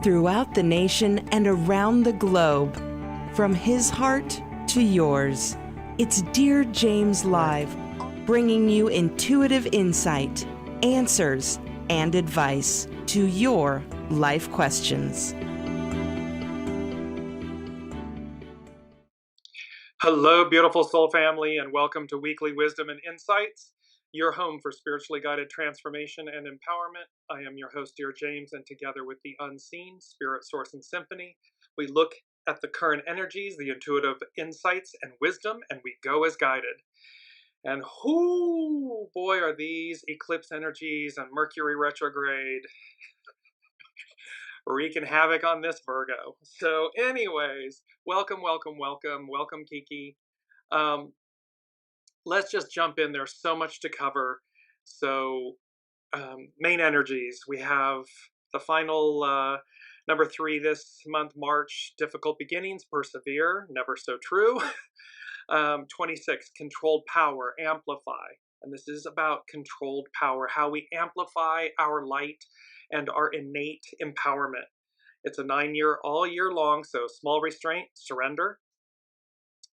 throughout the nation and around the globe. From his heart to yours, it's Dear James Live, bringing you intuitive insight, answers, and advice to your life questions. Hello, beautiful soul family, and welcome to Weekly Wisdom and Insights, your home for spiritually guided transformation and empowerment. I am your host, Dearjames, and together with the unseen, Spirit, Source, and Symphony, we look at the current energies, the intuitive insights and wisdom, and we go as guided. And whoo, boy, are these eclipse energies and Mercury retrograde wreaking havoc on this Virgo. So anyways, welcome Kiki. Let's just jump in. There's so much to cover. So main energies, we have the final number 3 this month, March, difficult beginnings, persevere, never so true. 26, controlled power, amplify. And this is about controlled power, how we amplify our light and our innate empowerment. It's a 9-year, all year long, so small restraint, surrender.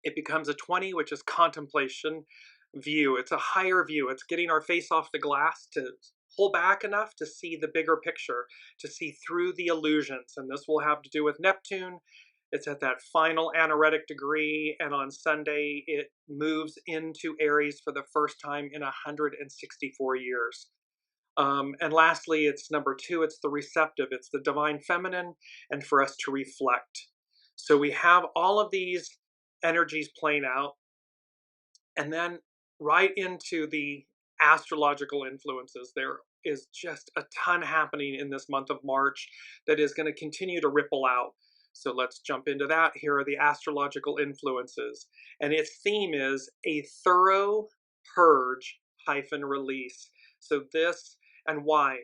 It becomes a 20, which is contemplation, view. It's a higher view. It's getting our face off the glass to pull back enough to see the bigger picture, to see through the illusions. And this will have to do with Neptune. It's at that final anaretic degree, and on Sunday it moves into Aries for the first time in 164 years. And lastly, it's number 2, it's the receptive, it's the divine feminine, and for us to reflect. So we have all of these energies playing out, and then right into the astrological influences. There is just a ton happening in this month of March that is going to continue to ripple out. So let's jump into that. Here are the astrological influences, and its theme is a thorough purge hyphen release. So this and why.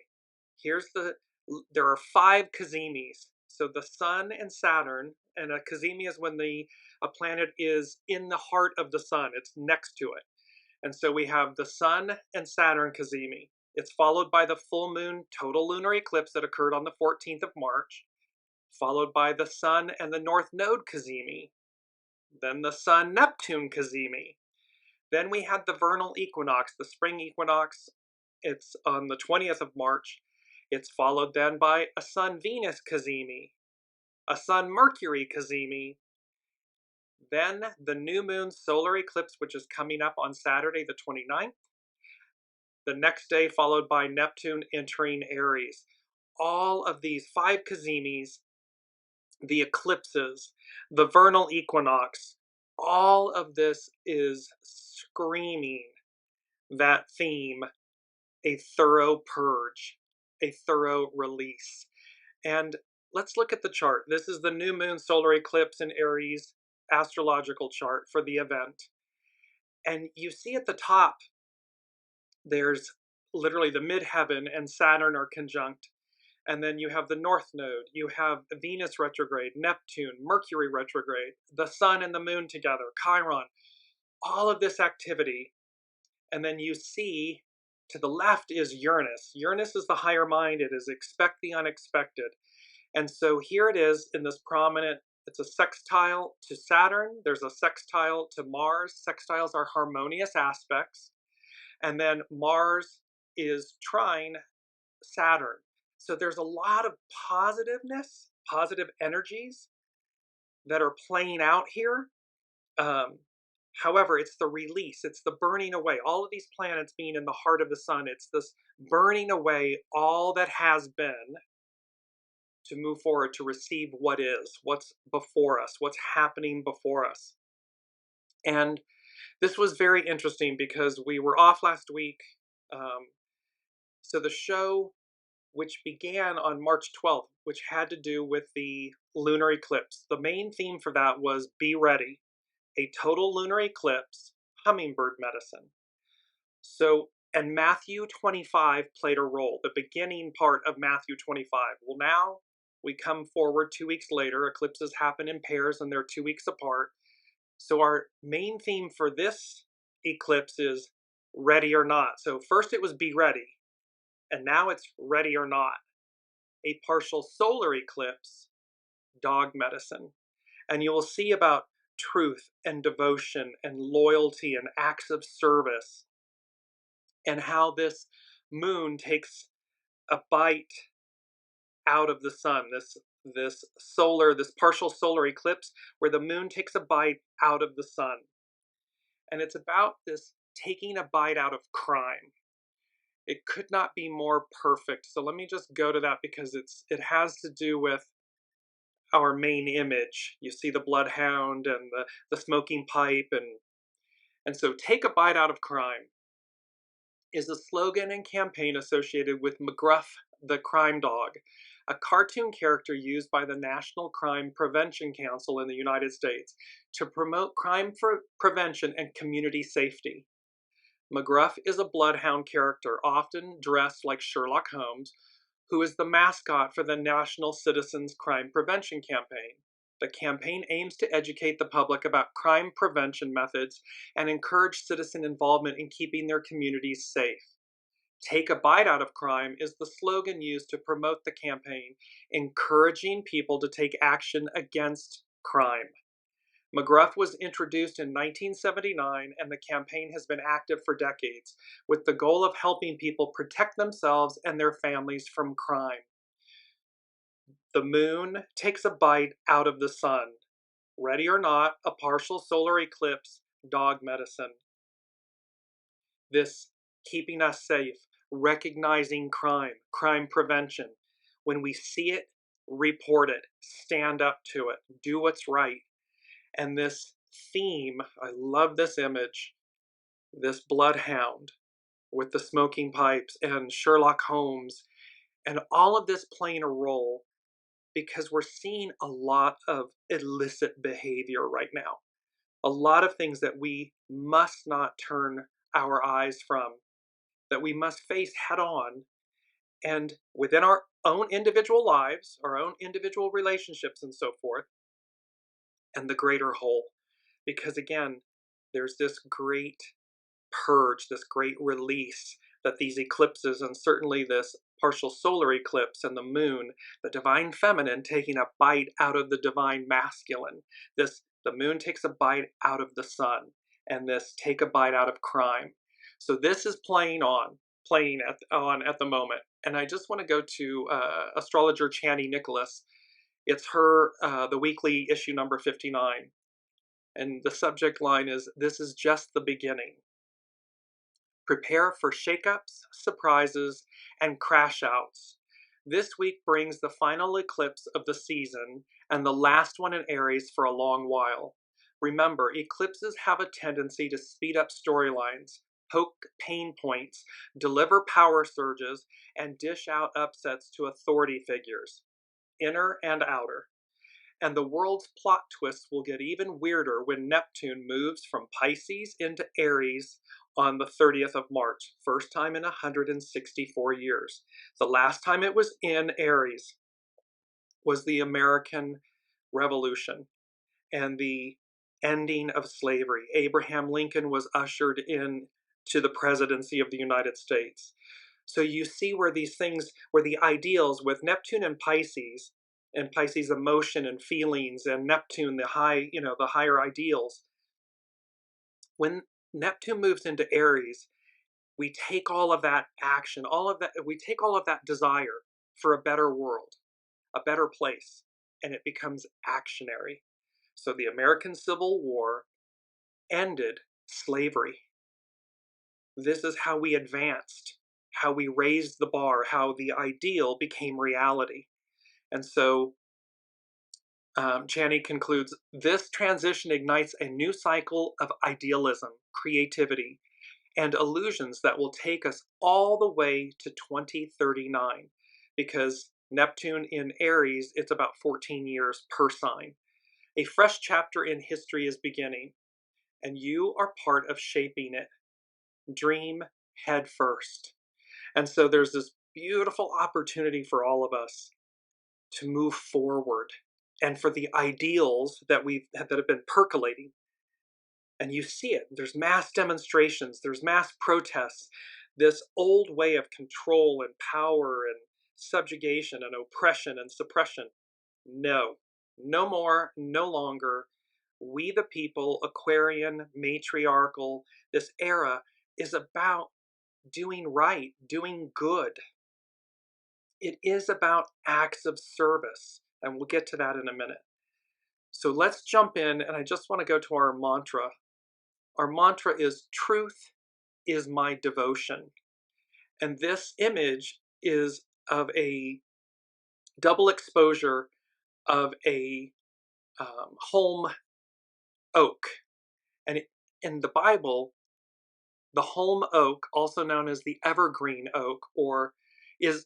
There are 5 CAZIMIS. So the Sun and Saturn, and a CAZIMI is when a planet is in the heart of the Sun. It's next to it. And so we have the Sun and Saturn CAZIMI. It's followed by the full moon total lunar eclipse that occurred on the 14th of March, followed by the Sun and the North Node CAZIMI, then the Sun Neptune CAZIMI. Then we had the vernal equinox, the spring equinox. It's on the 20th of March. It's followed then by a Sun Venus CAZIMI, a Sun Mercury CAZIMI, then the new moon solar eclipse, which is coming up on Saturday the 29th. The next day followed by Neptune entering Aries. All of these 5 CAZIMIs, the eclipses, the vernal equinox, all of this is screaming that theme, a thorough purge, a thorough release. And let's look at the chart. This is the new moon solar eclipse in Aries astrological chart for the event. And you see at the top, there's literally the midheaven and Saturn are conjunct. And then you have the North Node, you have Venus retrograde, Neptune, Mercury retrograde, the Sun and the Moon together, Chiron, all of this activity. And then you see to the left is Uranus. Uranus is the higher mind. It is expect the unexpected. And so here it is in this prominent, it's a sextile to Saturn. There's a sextile to Mars. Sextiles are harmonious aspects. And then Mars is trine Saturn. So there's a lot of positiveness, positive energies that are playing out here. However, it's the release, it's the burning away. All of these planets being in the heart of the Sun, it's this burning away all that has been to move forward, to receive what is, what's before us, what's happening before us. And this was very interesting because we were off last week. So the show, which began on March 12th, which had to do with the lunar eclipse, the main theme for that was Be Ready, a total lunar eclipse, hummingbird medicine. So, and Matthew 25 played a role, the beginning part of Matthew 25. Well, now we come forward 2 weeks later. Eclipses happen in pairs and they're 2 weeks apart. So our main theme for this eclipse is ready or not. So first it was be ready, and now it's ready or not. a partial solar eclipse, dog medicine. And you will see about truth and devotion and loyalty and acts of service, and how this moon takes a bite out of the sun, this partial solar eclipse where the moon takes a bite out of the sun. And it's about this taking a bite out of crime. It could not be more perfect. So let me just go to that because it has to do with our main image. You see the bloodhound and the smoking pipe, and so take a bite out of crime is a slogan and campaign associated with McGruff the crime dog, a cartoon character used by the National Crime Prevention Council in the United States to promote crime prevention and community safety. McGruff is a bloodhound character, often dressed like Sherlock Holmes, who is the mascot for the National Citizens Crime Prevention Campaign. The campaign aims to educate the public about crime prevention methods and encourage citizen involvement in keeping their communities safe. Take a bite out of crime is the slogan used to promote the campaign, encouraging people to take action against crime. McGruff was introduced in 1979, and the campaign has been active for decades, with the goal of helping people protect themselves and their families from crime. The moon takes a bite out of the sun. Ready or not, a partial solar eclipse, dog medicine. This keeping us safe, recognizing crime prevention. When we see it, report it, stand up to it, do what's right. And this theme, I love this image, this bloodhound with the smoking pipes and Sherlock Holmes, and all of this playing a role because we're seeing a lot of illicit behavior right now. A lot of things that we must not turn our eyes from, that we must face head on, and within our own individual lives, our own individual relationships and so forth, and the greater whole. Because again, there's this great purge, this great release that these eclipses, and certainly this partial solar eclipse and the moon, the divine feminine taking a bite out of the divine masculine. The moon takes a bite out of the sun, and this take a bite out of crime. So this is playing at the moment. And I just want to go to astrologer Chani Nicholas. It's her, the weekly issue number 59. And the subject line is, "This is just the beginning." Prepare for shakeups, surprises, and crash outs. This week brings the final eclipse of the season and the last one in Aries for a long while. Remember, eclipses have a tendency to speed up storylines, poke pain points, deliver power surges, and dish out upsets to authority figures, inner and outer. And the world's plot twists will get even weirder when Neptune moves from Pisces into Aries on the 30th of March, first time in 164 years. The last time it was in Aries was the American Revolution and the ending of slavery. Abraham Lincoln was ushered in to the presidency of the United States. So you see where these things, where the ideals with Neptune and Pisces emotion and feelings, and Neptune the higher ideals. When Neptune moves into Aries, we take all of that action, we take all of that desire for a better world, a better place, and it becomes actionary. So the American Civil War ended slavery. This is how we advanced, how we raised the bar, how the ideal became reality. And so Chani concludes, this transition ignites a new cycle of idealism, creativity, and illusions that will take us all the way to 2039. Because Neptune in Aries, it's about 14 years per sign. A fresh chapter in history is beginning, and you are part of shaping it. Dream head first. And so there's this beautiful opportunity for all of us to move forward, and for the ideals that have been percolating. And you see it. There's mass demonstrations, there's mass protests. This old way of control and power and subjugation and oppression and suppression. No, no more, no longer. We the people, Aquarian, matriarchal, this era is about doing right, doing good. It is about acts of service, and we'll get to that in a minute. So let's jump in, and I just want to go to our mantra. Our mantra is truth is my devotion. And this image is of a double exposure of a holm oak. And in the Bible, the holm oak, also known as the evergreen oak, or is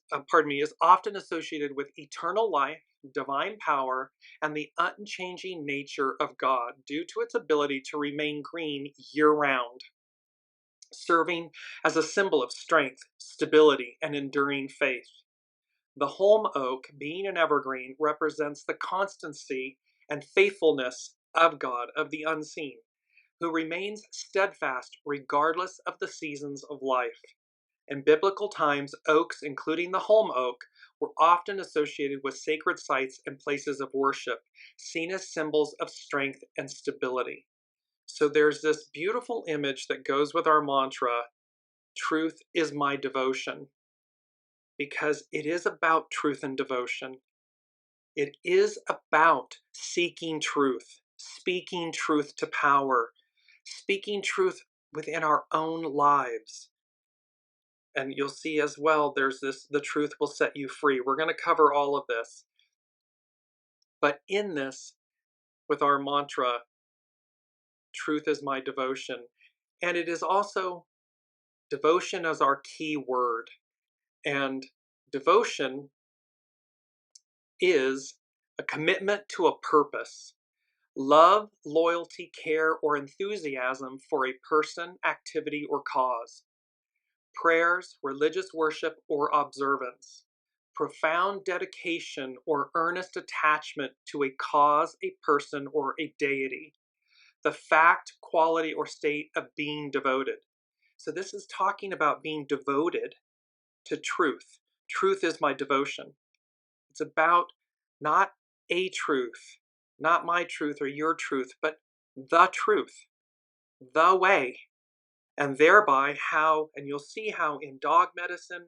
often associated with eternal life, divine power, and the unchanging nature of God due to its ability to remain green year-round, serving as a symbol of strength, stability, and enduring faith. The holm oak, being an evergreen, represents the constancy and faithfulness of God, of the unseen, who remains steadfast regardless of the seasons of life. In biblical times, oaks, including the holm oak, were often associated with sacred sites and places of worship, seen as symbols of strength and stability. So there's this beautiful image that goes with our mantra, truth is my devotion, because it is about truth and devotion. It is about seeking truth, speaking truth to power, speaking truth within our own lives. And you'll see as well, there's this, the truth will set you free. We're going to cover all of this. But in this, with our mantra, truth is my devotion. And it is also, devotion as our key word. And devotion is a commitment to a purpose. Love, loyalty, care, or enthusiasm for a person, activity, or cause. Prayers, religious worship, or observance. Profound dedication or earnest attachment to a cause, a person, or a deity. The fact, quality, or state of being devoted. So this is talking about being devoted to truth. Truth is my devotion. It's about not a truth, not my truth or your truth, but the truth, the way. And thereby how, and you'll see how in dog medicine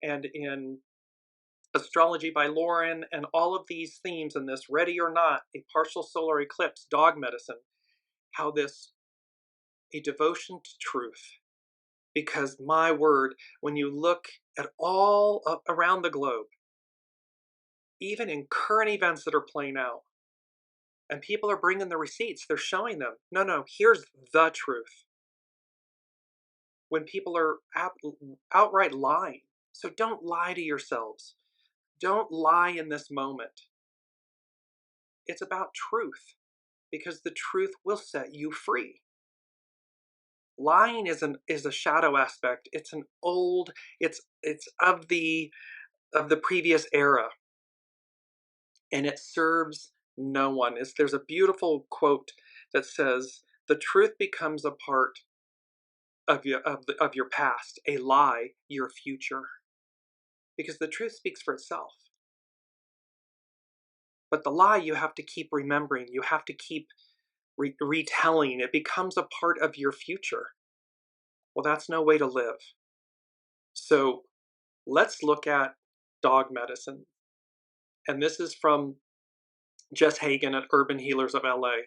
and in astrology by Lauren and all of these themes in this ready or not, a partial solar eclipse, dog medicine, how this, a devotion to truth. Because my word, when you look at all around the globe, even in current events that are playing out, and people are bringing the receipts, they're showing them, no, here's the truth. When people are outright lying. So don't lie to yourselves. Don't lie in this moment. It's about truth, because the truth will set you free. Lying is a shadow aspect. It's an old, it's of the previous era, and it serves no one. There's a beautiful quote that says, "The truth becomes a part of your past, a lie your future," because the truth speaks for itself. But the lie you have to keep remembering, you have to keep retelling. It becomes a part of your future. Well, that's no way to live. So let's look at dog medicine. And this is from Jess Hagen at Urban Healers of LA.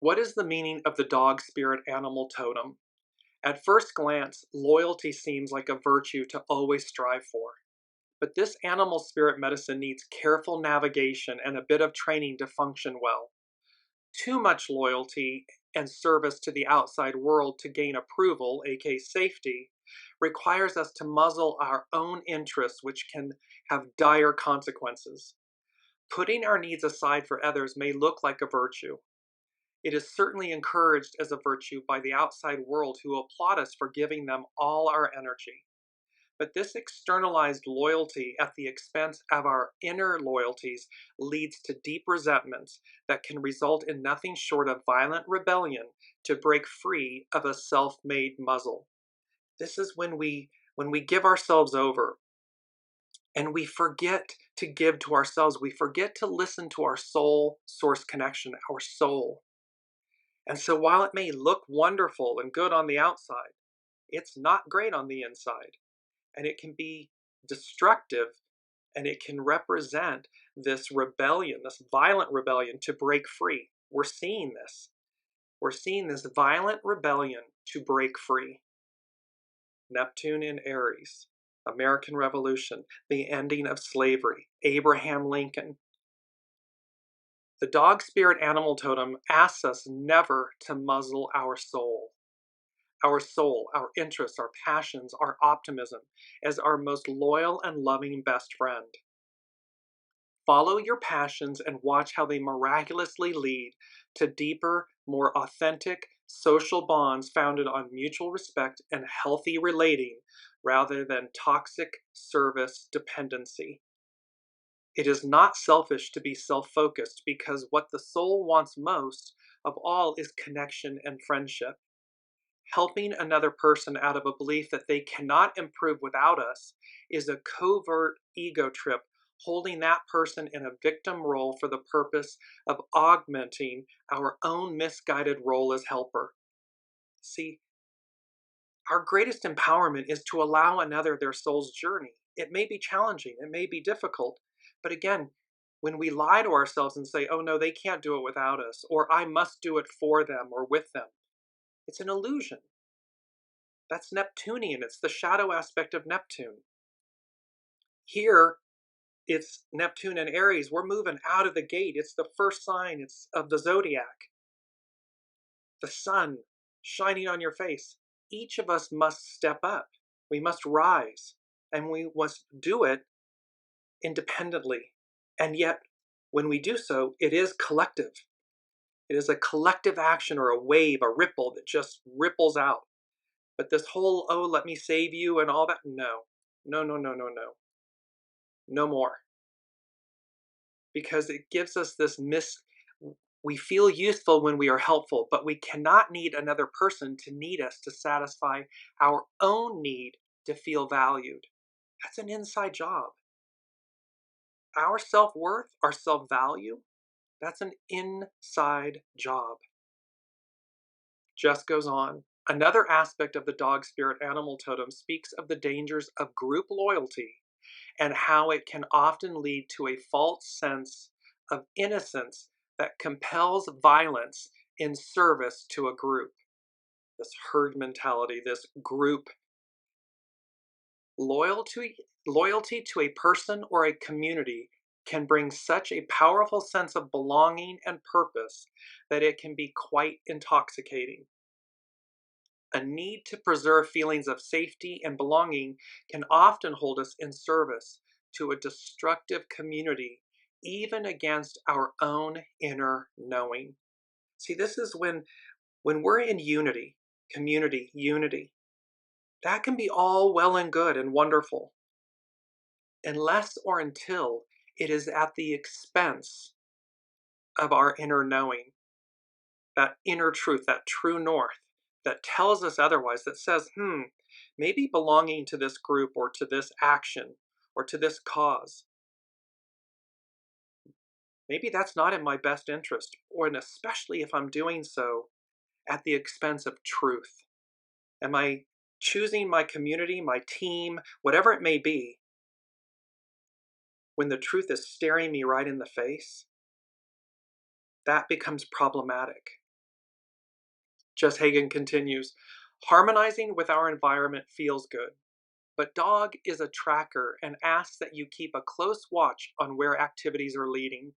What is the meaning of the dog spirit animal totem? At first glance, loyalty seems like a virtue to always strive for. But this animal spirit medicine needs careful navigation and a bit of training to function well. Too much loyalty and service to the outside world to gain approval, aka safety, requires us to muzzle our own interests, which can have dire consequences. Putting our needs aside for others may look like a virtue. It is certainly encouraged as a virtue by the outside world, who applaud us for giving them all our energy. But this externalized loyalty at the expense of our inner loyalties leads to deep resentments that can result in nothing short of violent rebellion to break free of a self-made muzzle. This is when we give ourselves over. And we forget to give to ourselves. We forget to listen to our soul source connection, our soul. And so while it may look wonderful and good on the outside, it's not great on the inside. And it can be destructive, and it can represent this rebellion, this violent rebellion to break free. We're seeing this. We're seeing this violent rebellion to break free. Neptune in Aries, American Revolution, the ending of slavery, Abraham Lincoln. The dog spirit animal totem asks us never to muzzle our soul. Our soul, our interests, our passions, our optimism as our most loyal and loving best friend. Follow your passions and watch how they miraculously lead to deeper, more authentic social bonds founded on mutual respect and healthy relating rather than toxic service dependency. It is not selfish to be self-focused because what the soul wants most of all is connection and friendship. Helping another person out of a belief that they cannot improve without us is a covert ego trip, holding that person in a victim role for the purpose of augmenting our own misguided role as helper. See, our greatest empowerment is to allow another their soul's journey. It may be challenging, it may be difficult, but again, when we lie to ourselves and say, oh no, they can't do it without us, or I must do it for them or with them, it's an illusion. That's Neptunian. It's the shadow aspect of Neptune. Here, it's Neptune and Aries. We're moving out of the gate. It's the first sign. It's of the zodiac. The sun shining on your face. Each of us must step up. We must rise. And we must do it independently. And yet, when we do so, it is collective. It is a collective action or a wave, a ripple that just ripples out. But this whole, oh, let me save you and all that, no. No, no, no, no, no. No more. Because it gives us this we feel useful when we are helpful, but we cannot need another person to need us to satisfy our own need to feel valued. That's an inside job. Our self-worth, our self-value, that's an inside job. Just goes on. Another aspect of the dog spirit animal totem speaks of the dangers of group loyalty and how it can often lead to a false sense of innocence that compels violence in service to a group. This herd mentality, this group loyalty to a person or a community can bring such a powerful sense of belonging and purpose that it can be quite intoxicating. A need to preserve feelings of safety and belonging can often hold us in service to a destructive community, even against our own inner knowing. See, this is when we're in unity, community, unity, that can be all well and good and wonderful, unless or until it is at the expense of our inner knowing, that inner truth, that true north, that tells us otherwise, that says, maybe belonging to this group or to this action or to this cause, maybe that's not in my best interest, and especially if I'm doing so at the expense of truth. Am I choosing my community, my team, whatever it may be, when the truth is staring me right in the face? That becomes problematic. Jess Hagen continues, harmonizing with our environment feels good, but dog is a tracker and asks that you keep a close watch on where activities are leading.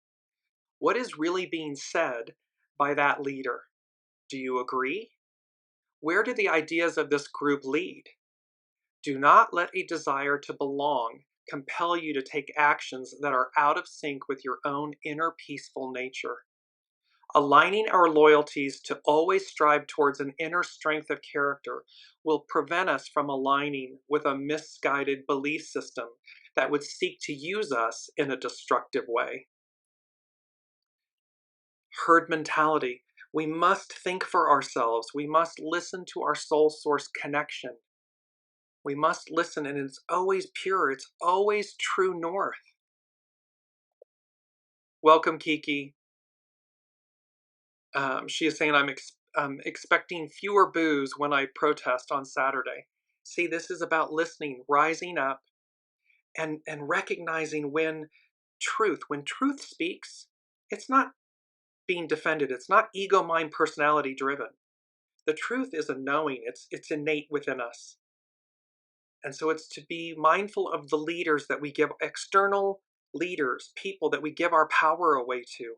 What is really being said by that leader? Do you agree? Where do the ideas of this group lead? Do not let a desire to belong compel you to take actions that are out of sync with your own inner peaceful nature. Aligning our loyalties to always strive towards an inner strength of character will prevent us from aligning with a misguided belief system that would seek to use us in a destructive way. Herd mentality. We must think for ourselves. We must listen to our soul source connection. We must listen, and it's always pure. It's always true north. Welcome, Kiki. She is saying, I'm expecting fewer boos when I protest on Saturday. See, this is about listening, rising up, and recognizing when truth speaks, it's not being defended. It's not ego, mind, personality driven. The truth is a knowing. It's innate within us. And so it's to be mindful of the leaders that we give, external leaders, people that we give our power away to.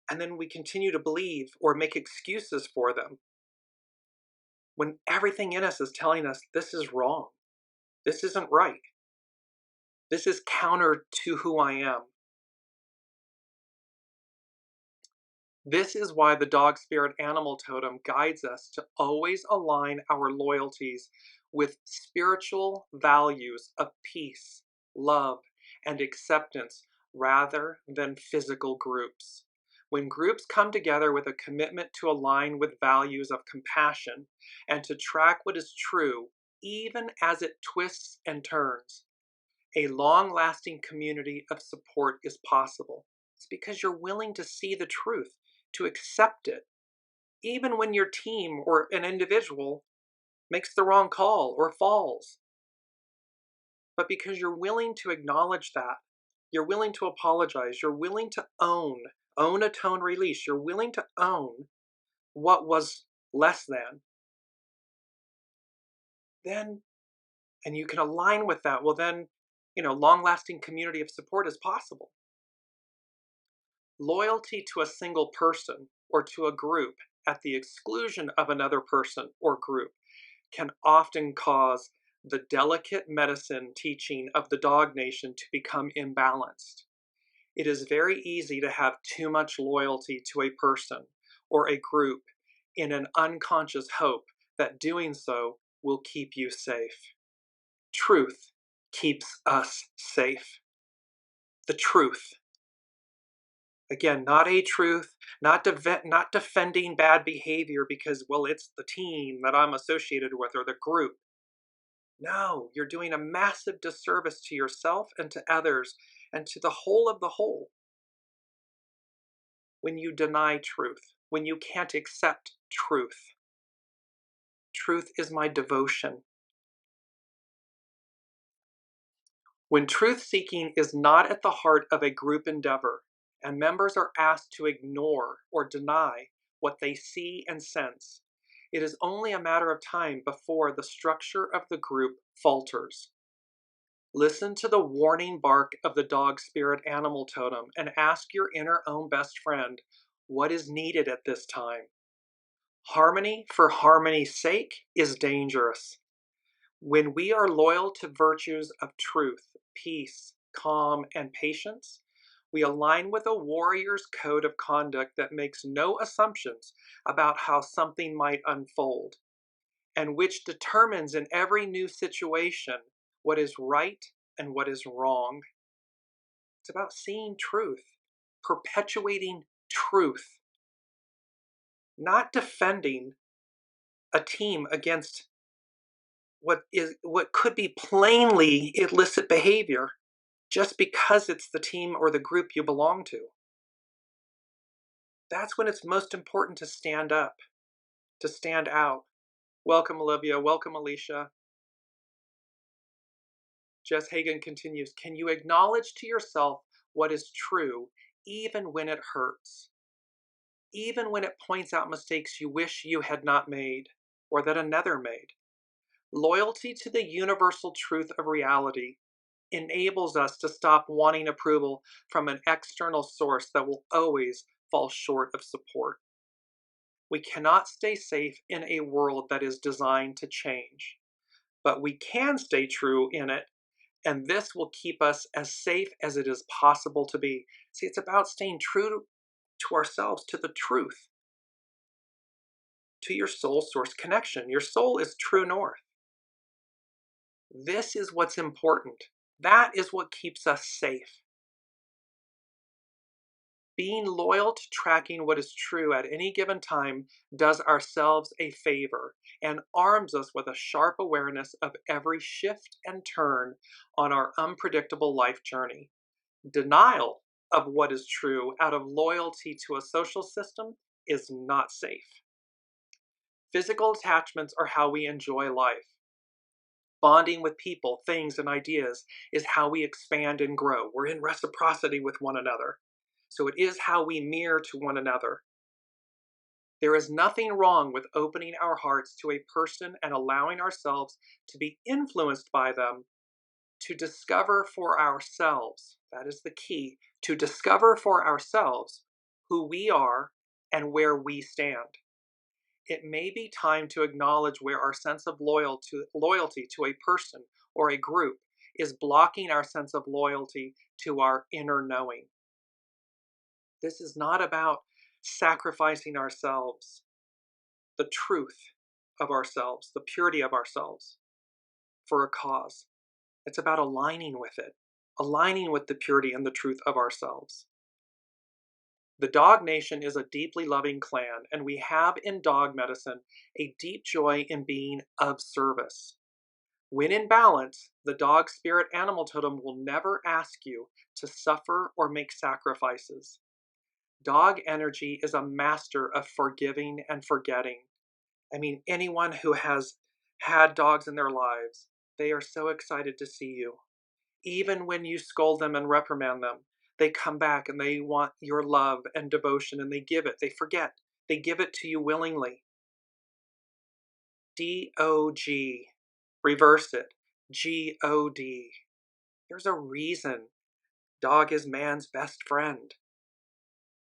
And then we continue to believe or make excuses for them when everything in us is telling us this is wrong. This isn't right. This is counter to who I am. This is why the dog spirit animal totem guides us to always align our loyalties with spiritual values of peace, love, and acceptance rather than physical groups. When groups come together with a commitment to align with values of compassion and to track what is true, even as it twists and turns, a long-lasting community of support is possible. It's because you're willing to see the truth, to accept it, even when your team or an individual makes the wrong call or falls. But because you're willing to acknowledge that, you're willing to apologize, you're willing to own a tone release, you're willing to own what was less than, then, and you can align with that, well then, long-lasting community of support is possible. Loyalty to a single person or to a group at the exclusion of another person or group can often cause the delicate medicine teaching of the dog nation to become imbalanced. It is very easy to have too much loyalty to a person or a group in an unconscious hope that doing so will keep you safe. Truth keeps us safe. The truth. Again, not a truth, not defending bad behavior because, well, it's the team that I'm associated with or the group. No, you're doing a massive disservice to yourself and to others and to the whole of the whole when you deny truth, when you can't accept truth. Truth is my devotion. When truth-seeking is not at the heart of a group endeavor, and members are asked to ignore or deny what they see and sense, it is only a matter of time before the structure of the group falters. Listen to the warning bark of the dog spirit animal totem and ask your inner own best friend what is needed at this time. Harmony for harmony's sake is dangerous. When we are loyal to virtues of truth, peace, calm, and patience, we align with a warrior's code of conduct that makes no assumptions about how something might unfold, and which determines in every new situation what is right and what is wrong. It's about seeing truth, perpetuating truth, not defending a team against what could be plainly illicit behavior just because it's the team or the group you belong to. That's when it's most important to stand up, to stand out. Welcome, Olivia. Welcome, Alicia. Jess Hagen continues, can you acknowledge to yourself what is true even when it hurts? Even when it points out mistakes you wish you had not made or that another made? Loyalty to the universal truth of reality enables us to stop wanting approval from an external source that will always fall short of support. We cannot stay safe in a world that is designed to change, but we can stay true in it, and this will keep us as safe as it is possible to be. See, it's about staying true to ourselves, to the truth, to your soul source connection. Your soul is true north. This is what's important. That is what keeps us safe. Being loyal to tracking what is true at any given time does ourselves a favor and arms us with a sharp awareness of every shift and turn on our unpredictable life journey. Denial of what is true out of loyalty to a social system is not safe. Physical attachments are how we enjoy life. Bonding with people, things, and ideas is how we expand and grow. We're in reciprocity with one another. So it is how we mirror to one another. There is nothing wrong with opening our hearts to a person and allowing ourselves to be influenced by them to discover for ourselves. That is the key, to discover for ourselves who we are and where we stand. It may be time to acknowledge where our sense of loyalty to a person or a group is blocking our sense of loyalty to our inner knowing. This is not about sacrificing ourselves, the truth of ourselves, the purity of ourselves for a cause. It's about aligning with it, aligning with the purity and the truth of ourselves. The dog nation is a deeply loving clan, and we have in dog medicine a deep joy in being of service. When in balance, the dog spirit animal totem will never ask you to suffer or make sacrifices. Dog energy is a master of forgiving and forgetting. I mean, anyone who has had dogs in their lives, they are so excited to see you. Even when you scold them and reprimand them, they come back and they want your love and devotion, and they give it. They forget. They give it to you willingly. D-O-G. Reverse it. G-O-D. There's a reason dog is man's best friend.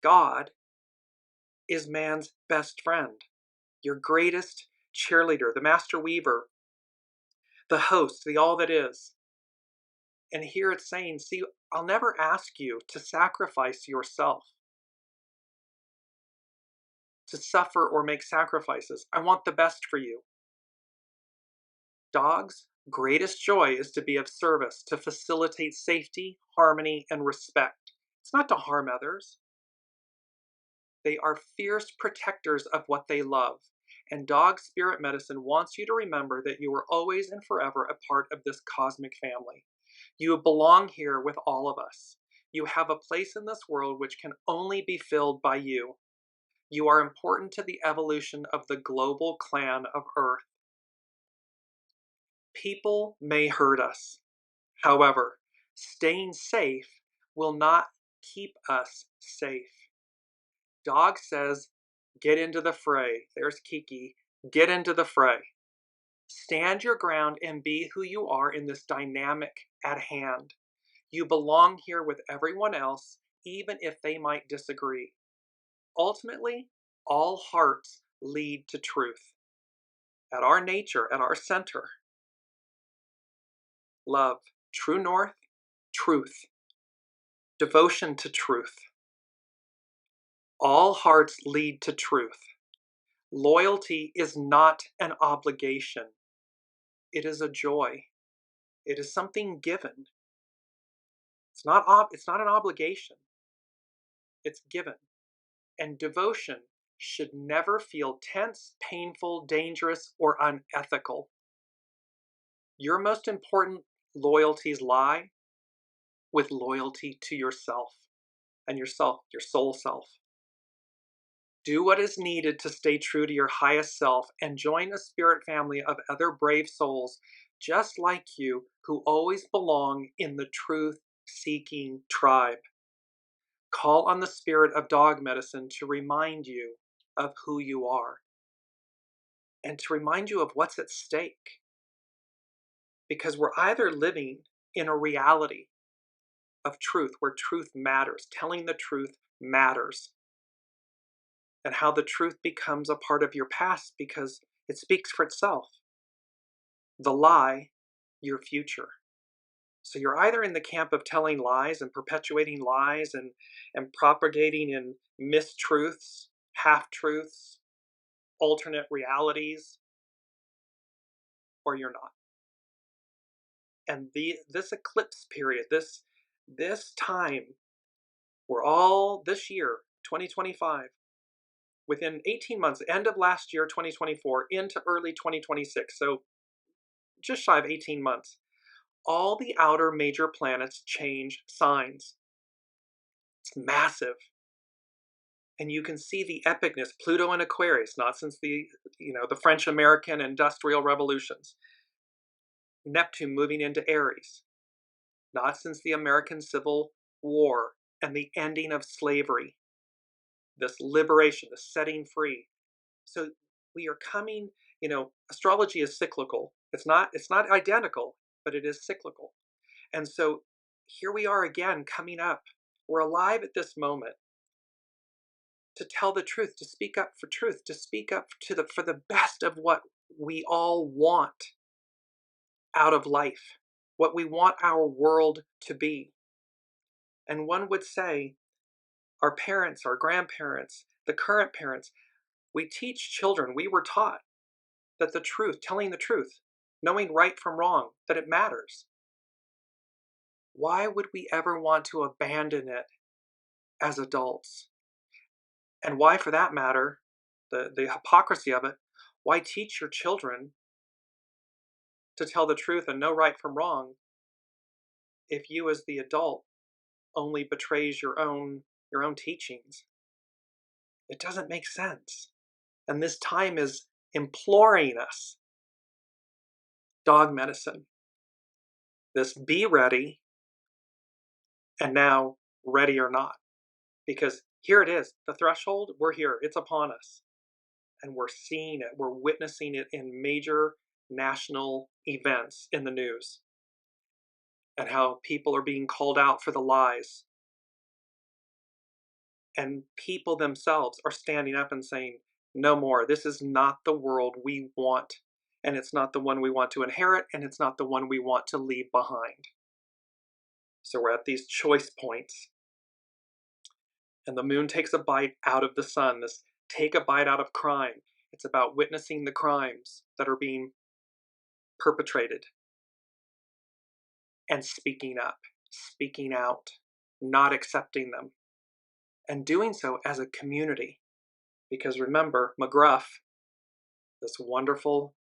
God is man's best friend. Your greatest cheerleader, the master weaver, the host, the all that is. And here it's saying, see, I'll never ask you to sacrifice yourself, to suffer or make sacrifices. I want the best for you. Dogs' greatest joy is to be of service, to facilitate safety, harmony, and respect. It's not to harm others. They are fierce protectors of what they love. And dog spirit medicine wants you to remember that you are always and forever a part of this cosmic family. You belong here with all of us. You have a place in this world which can only be filled by you. You are important to the evolution of the global clan of Earth. People may hurt us. However, staying safe will not keep us safe. Dog says, get into the fray. There's Kiki. Get into the fray. Stand your ground and be who you are in this dynamic at hand. You belong here with everyone else, even if they might disagree. Ultimately, all hearts lead to truth. At our nature, at our center, love, true north, truth, devotion to truth. All hearts lead to truth. Loyalty is not an obligation. It is a joy. It is something given. It's not an obligation. It's given. And devotion should never feel tense, painful, dangerous, or unethical. Your most important loyalties lie with loyalty to yourself and your soul self. Do what is needed to stay true to your highest self and join a spirit family of other brave souls just like you who always belong in the truth-seeking tribe. Call on the spirit of dog medicine to remind you of who you are and to remind you of what's at stake. Because we're either living in a reality of truth where truth matters, telling the truth matters, and how the truth becomes a part of your past because it speaks for itself. The lie, your future. So you're either in the camp of telling lies and perpetuating lies and propagating in mistruths, half-truths, alternate realities, or you're not. And this eclipse period, this time We're all this year, 2025, within 18 months, end of last year, 2024, into early 2026, so just shy of 18 months, all the outer major planets change signs. It's massive. And you can see the epicness, Pluto in Aquarius, not since the French-American industrial revolutions. Neptune moving into Aries, not since the American Civil War and the ending of slavery. This liberation, the setting free. So we are coming, astrology is cyclical. It's not identical, but it is cyclical. And so here we are again coming up. We're alive at this moment to tell the truth, to speak up for truth, to speak up for the best of what we all want out of life, what we want our world to be. And one would say, our parents, our grandparents, the current parents, we teach children, we were taught that the truth, telling the truth, knowing right from wrong, that it matters. Why would we ever want to abandon it as adults? And why, for that matter, the hypocrisy of it, why teach your children to tell the truth and know right from wrong if you as the adult only betrays your own teachings? It doesn't make sense. And this time is imploring us. Dog medicine. This be ready, and now ready or not. Because here it is, the threshold, we're here, it's upon us. And we're seeing it, we're witnessing it in major national events in the news. And how people are being called out for the lies. And people themselves are standing up and saying, no more, this is not the world we want. And it's not the one we want to inherit, and it's not the one we want to leave behind. So we're at these choice points. And the moon takes a bite out of the sun, this take a bite out of crime. It's about witnessing the crimes that are being perpetrated and speaking up, speaking out, not accepting them, and doing so as a community. Because remember, McGruff, this wonderful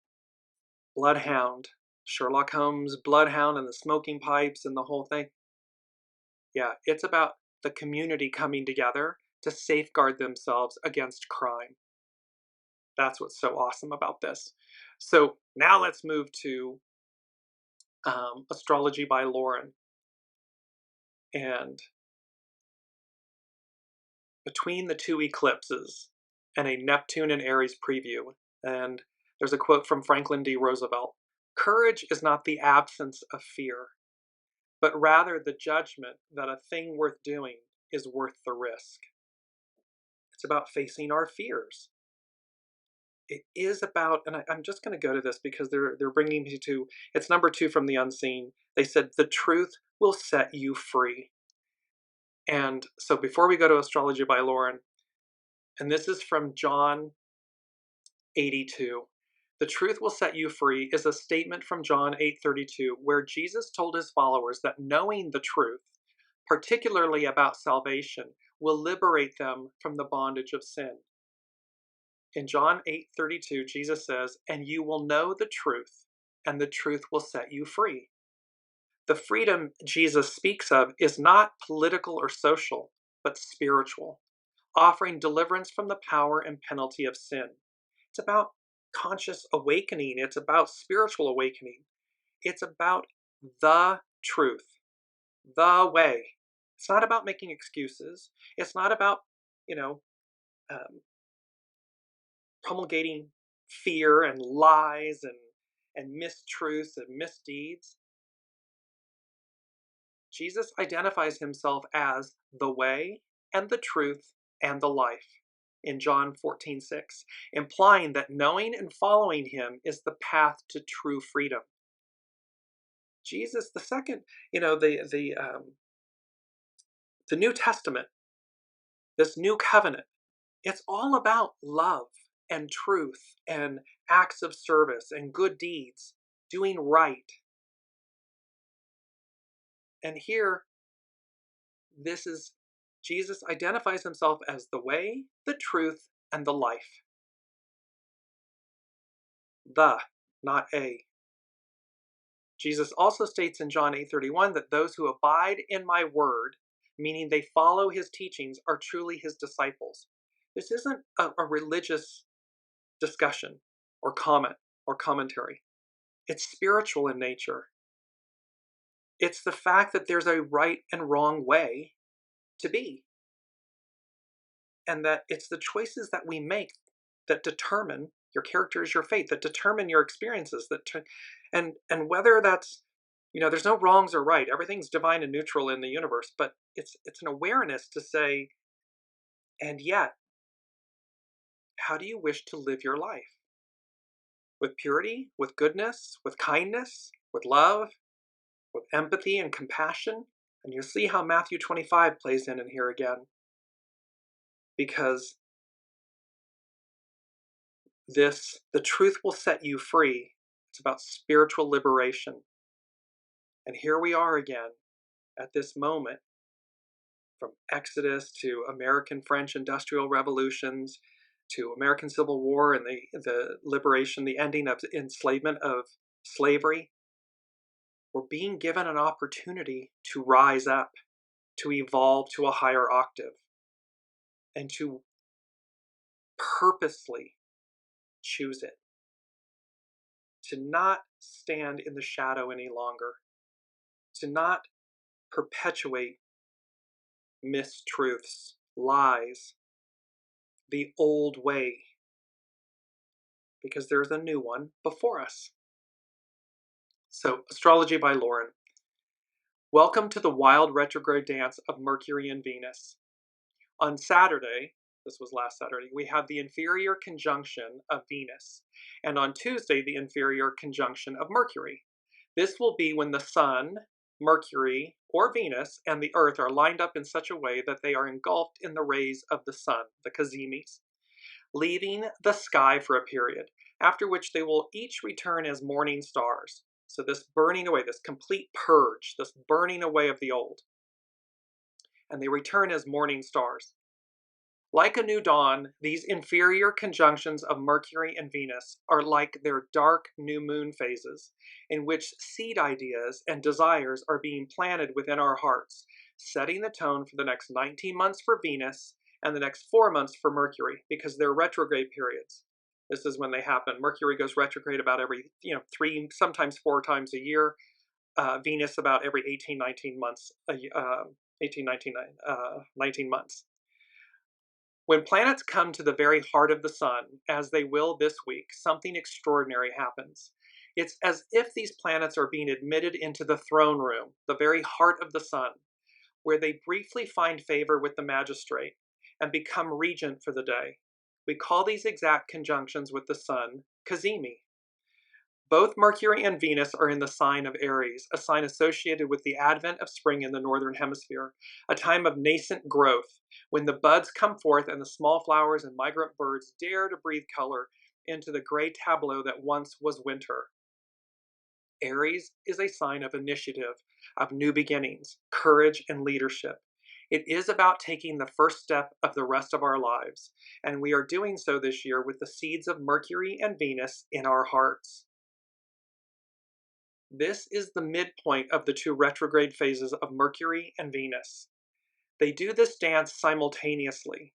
bloodhound, Sherlock Holmes bloodhound and the smoking pipes and the whole thing. Yeah, it's about the community coming together to safeguard themselves against crime. That's what's so awesome about this. So now let's move to Astrology by Lauren. And between the two eclipses and a Neptune and Aries preview, and there's a quote from Franklin D. Roosevelt, "Courage is not the absence of fear, but rather the judgment that a thing worth doing is worth the risk." It's about facing our fears. It is about, and I'm just going to go to this because they're bringing me to, it's number 2 from the Unseen. They said, the truth will set you free. And so before we go to Astrology by Lauren, and this is from John 82, the truth will set you free is a statement from John 8:32, where Jesus told his followers that knowing the truth, particularly about salvation, will liberate them from the bondage of sin. In John 8:32, Jesus says, "And you will know the truth, and the truth will set you free." The freedom Jesus speaks of is not political or social, but spiritual, offering deliverance from the power and penalty of sin. It's about conscious awakening. It's about spiritual awakening. It's about the truth, the way. It's not about making excuses. It's not about, um, promulgating fear and lies and mistruths and misdeeds. Jesus identifies himself as the way and the truth and the life in John 14:6, implying that knowing and following him is the path to true freedom. Jesus, the second, the New Testament, this new covenant, it's all about love and truth and acts of service and good deeds, doing right. And here, this is Jesus identifies himself as the way, the truth, and the life. The, not a. Jesus also states in John 8:31 that those who abide in my word, meaning they follow his teachings, are truly his disciples. This isn't a religious discussion or comment or commentary. It's spiritual in nature. It's the fact that there's a right and wrong way to be, and that it's the choices that we make that determine your character is your fate, that determine your experiences, and whether that's, there's no wrongs or right. Everything's divine and neutral in the universe, but it's an awareness to say, and yet, how do you wish to live your life? With purity, with goodness, with kindness, with love, with empathy and compassion. And you'll see how Matthew 25 plays in here again. Because the truth will set you free. It's about spiritual liberation. And here we are again at this moment, from Exodus to American French industrial revolutions to American Civil War and the liberation, the ending of enslavement, of slavery. We're being given an opportunity to rise up, to evolve to a higher octave, and to purposely choose it. To not stand in the shadow any longer. To not perpetuate mistruths, lies, the old way, because there's a new one before us. So, Astrology by Lauren. Welcome to the wild retrograde dance of Mercury and Venus. On Saturday, this was last Saturday, we had the inferior conjunction of Venus, and on Tuesday, the inferior conjunction of Mercury. This will be when the Sun, Mercury, or Venus, and the Earth are lined up in such a way that they are engulfed in the rays of the Sun, the CAZIMIS, leaving the sky for a period, after which they will each return as morning stars. So this burning away, this complete purge, this burning away of the old. And they return as morning stars. Like a new dawn, these inferior conjunctions of Mercury and Venus are like their dark new moon phases, in which seed ideas and desires are being planted within our hearts, setting the tone for the next 19 months for Venus and the next 4 months for Mercury, because they're retrograde periods. This is when they happen. Mercury goes retrograde about every 3, sometimes 4 times a year. Venus about every 18, 19 months, 19 months. When planets come to the very heart of the sun, as they will this week, something extraordinary happens. It's as if these planets are being admitted into the throne room, the very heart of the sun, where they briefly find favor with the magistrate and become regent for the day. We call these exact conjunctions with the sun CAZIMI. Both Mercury and Venus are in the sign of Aries, a sign associated with the advent of spring in the northern hemisphere, a time of nascent growth, when the buds come forth and the small flowers and migrant birds dare to breathe color into the gray tableau that once was winter. Aries is a sign of initiative, of new beginnings, courage, and leadership. It is about taking the first step of the rest of our lives, and we are doing so this year with the seeds of Mercury and Venus in our hearts. This is the midpoint of the 2 retrograde phases of Mercury and Venus. They do this dance simultaneously.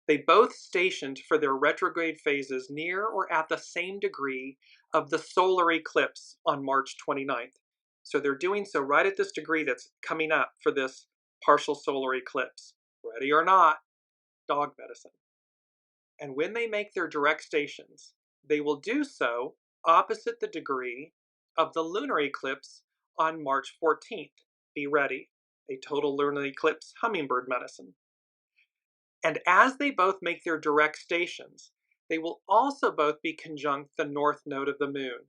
They both stationed for their retrograde phases near or at the same degree of the solar eclipse on March 29th. So they're doing so right at this degree that's coming up for this partial solar eclipse. Ready or not, dog medicine. And when they make their direct stations, they will do so opposite the degree of the lunar eclipse on March 14th. Be ready. A total lunar eclipse hummingbird medicine. And as they both make their direct stations, they will also both be conjunct the north node of the moon.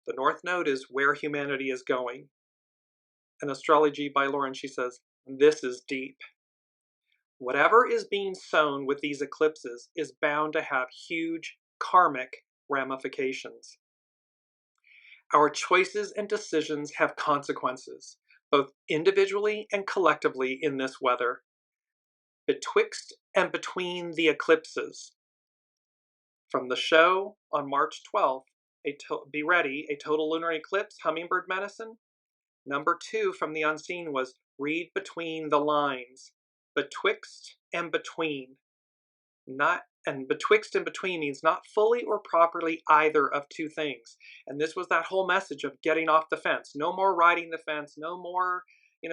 The north node is where humanity is going. In Astrology by Lauren, she says, this is deep. Whatever is being sown with these eclipses is bound to have huge karmic ramifications. Our choices and decisions have consequences, both individually and collectively in this weather. betwixt and between the eclipses. From the show on March 12th, Be Ready, a total lunar eclipse, hummingbird medicine. Number 2 from the unseen was read between the lines. Betwixt and between. And betwixt and between means not fully or properly either of two things. And this was that whole message of getting off the fence. No more riding the fence, no more,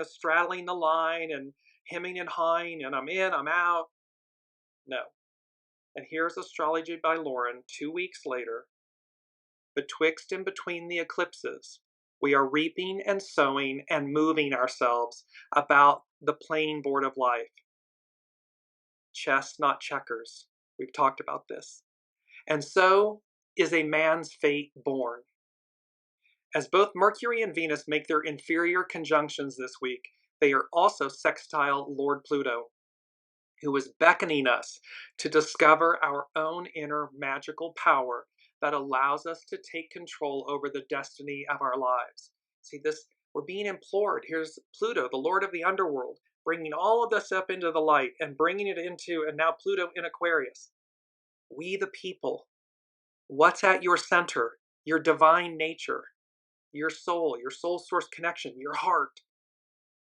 straddling the line and hemming and hawing and I'm in, I'm out. No. And here's Astrology by Lauren 2 weeks later. Betwixt and between the eclipses, we are reaping and sowing and moving ourselves about the playing board of life. Chess, not checkers. We've talked about this. And so is a man's fate born. As both Mercury and Venus make their inferior conjunctions this week, they are also sextile Lord Pluto, who is beckoning us to discover our own inner magical power that allows us to take control over the destiny of our lives. See this, we're being implored. Here's Pluto, the Lord of the underworld, bringing all of this up into the light and bringing it into, and now Pluto in Aquarius. We the people, what's at your center, your divine nature, your soul source connection, your heart,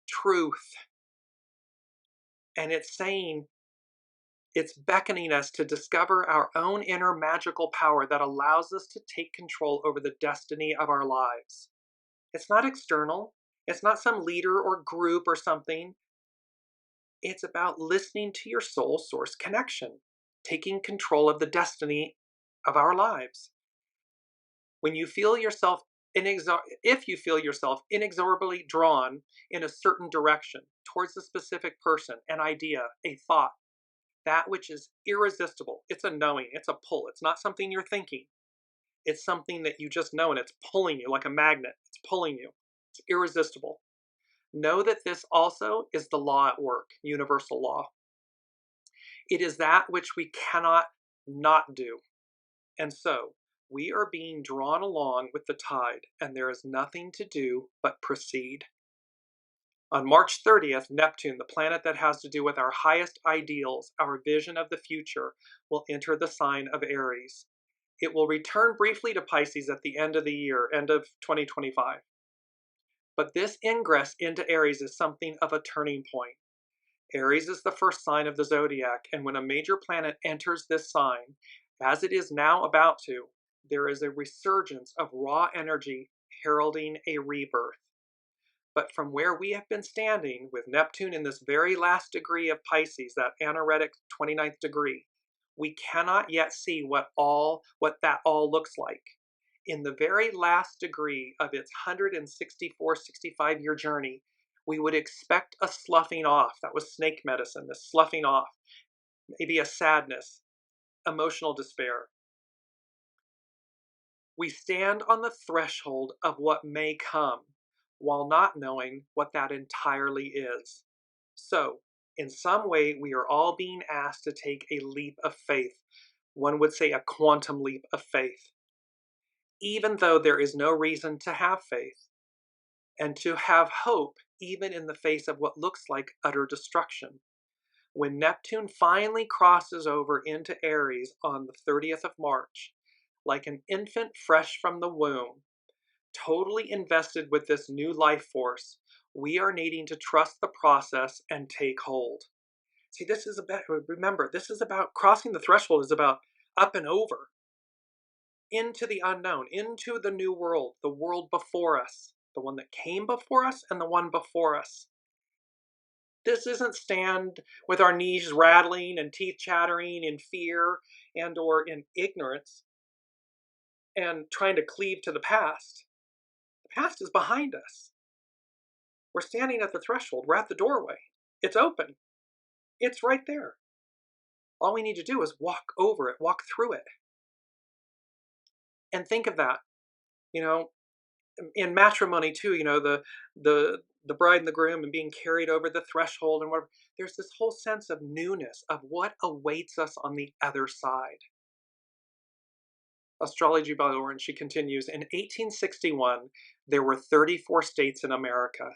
truth. And it's saying, it's beckoning us to discover our own inner magical power that allows us to take control over the destiny of our lives. It's not external. It's not some leader or group or something. It's about listening to your soul source connection, taking control of the destiny of our lives. When you feel yourself if you feel yourself inexorably drawn in a certain direction towards a specific person, an idea, a thought, that which is irresistible, it's a knowing, it's a pull, it's not something you're thinking. It's something that you just know and it's pulling you like a magnet. It's pulling you. It's irresistible. Know that this also is the law at work, universal law. It is that which we cannot not do. And so, we are being drawn along with the tide, and there is nothing to do but proceed. On March 30th, Neptune, the planet that has to do with our highest ideals, our vision of the future, will enter the sign of Aries. It will return briefly to Pisces at the end of the year, end of 2025. But this ingress into Aries is something of a turning point. Aries is the first sign of the zodiac, and when a major planet enters this sign, as it is now about to, there is a resurgence of raw energy heralding a rebirth. But from where we have been standing with Neptune in this very last degree of Pisces, that anaretic 29th degree, we cannot yet see what that all looks like. In the very last degree of its 164-65-year journey, we would expect a sloughing off. That was snake medicine, the sloughing off. Maybe a sadness, emotional despair. We stand on the threshold of what may come, while not knowing what that entirely is. So, in some way, we are all being asked to take a leap of faith. One would say a quantum leap of faith. Even though there is no reason to have faith, and to have hope even in the face of what looks like utter destruction. When Neptune finally crosses over into Aries on the 30th of March, like an infant fresh from the womb, totally invested with this new life force, we are needing to trust the process and take hold. See, remember, this is about crossing the threshold, is about up and over, into the unknown, into the new world, the world before us, the one that came before us and the one before us. This isn't stand with our knees rattling and teeth chattering in fear and or in ignorance and trying to cleave to the past. The past is behind us. We're standing at the threshold. We're at the doorway. It's open. It's right there. All we need to do is walk over it, walk through it. And think of that, in matrimony too, the bride and the groom and being carried over the threshold and whatever. There's this whole sense of newness of what awaits us on the other side. Astrology by Lauren, she continues, in 1861, there were 34 states in America.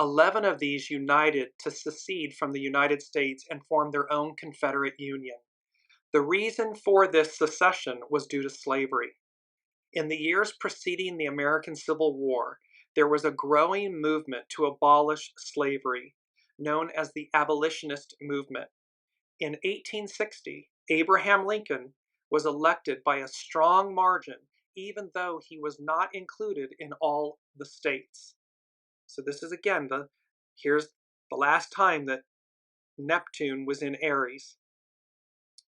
11 of these united to secede from the United States and form their own Confederate Union. The reason for this secession was due to slavery. In the years preceding the American Civil War, there was a growing movement to abolish slavery, known as the abolitionist movement. In 1860, Abraham Lincoln was elected by a strong margin, even though he was not included in all the states. So this is again, here's the last time that Neptune was in Aries.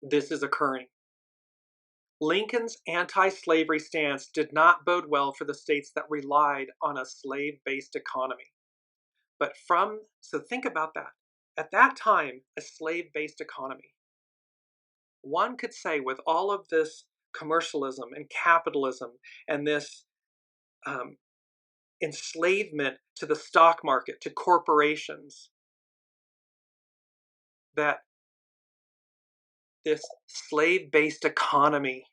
This is occurring. Lincoln's anti-slavery stance did not bode well for the states that relied on a slave-based economy. So think about that. At that time, a slave-based economy. One could say with all of this commercialism and capitalism and this enslavement to the stock market, to corporations, that this slave-based economy,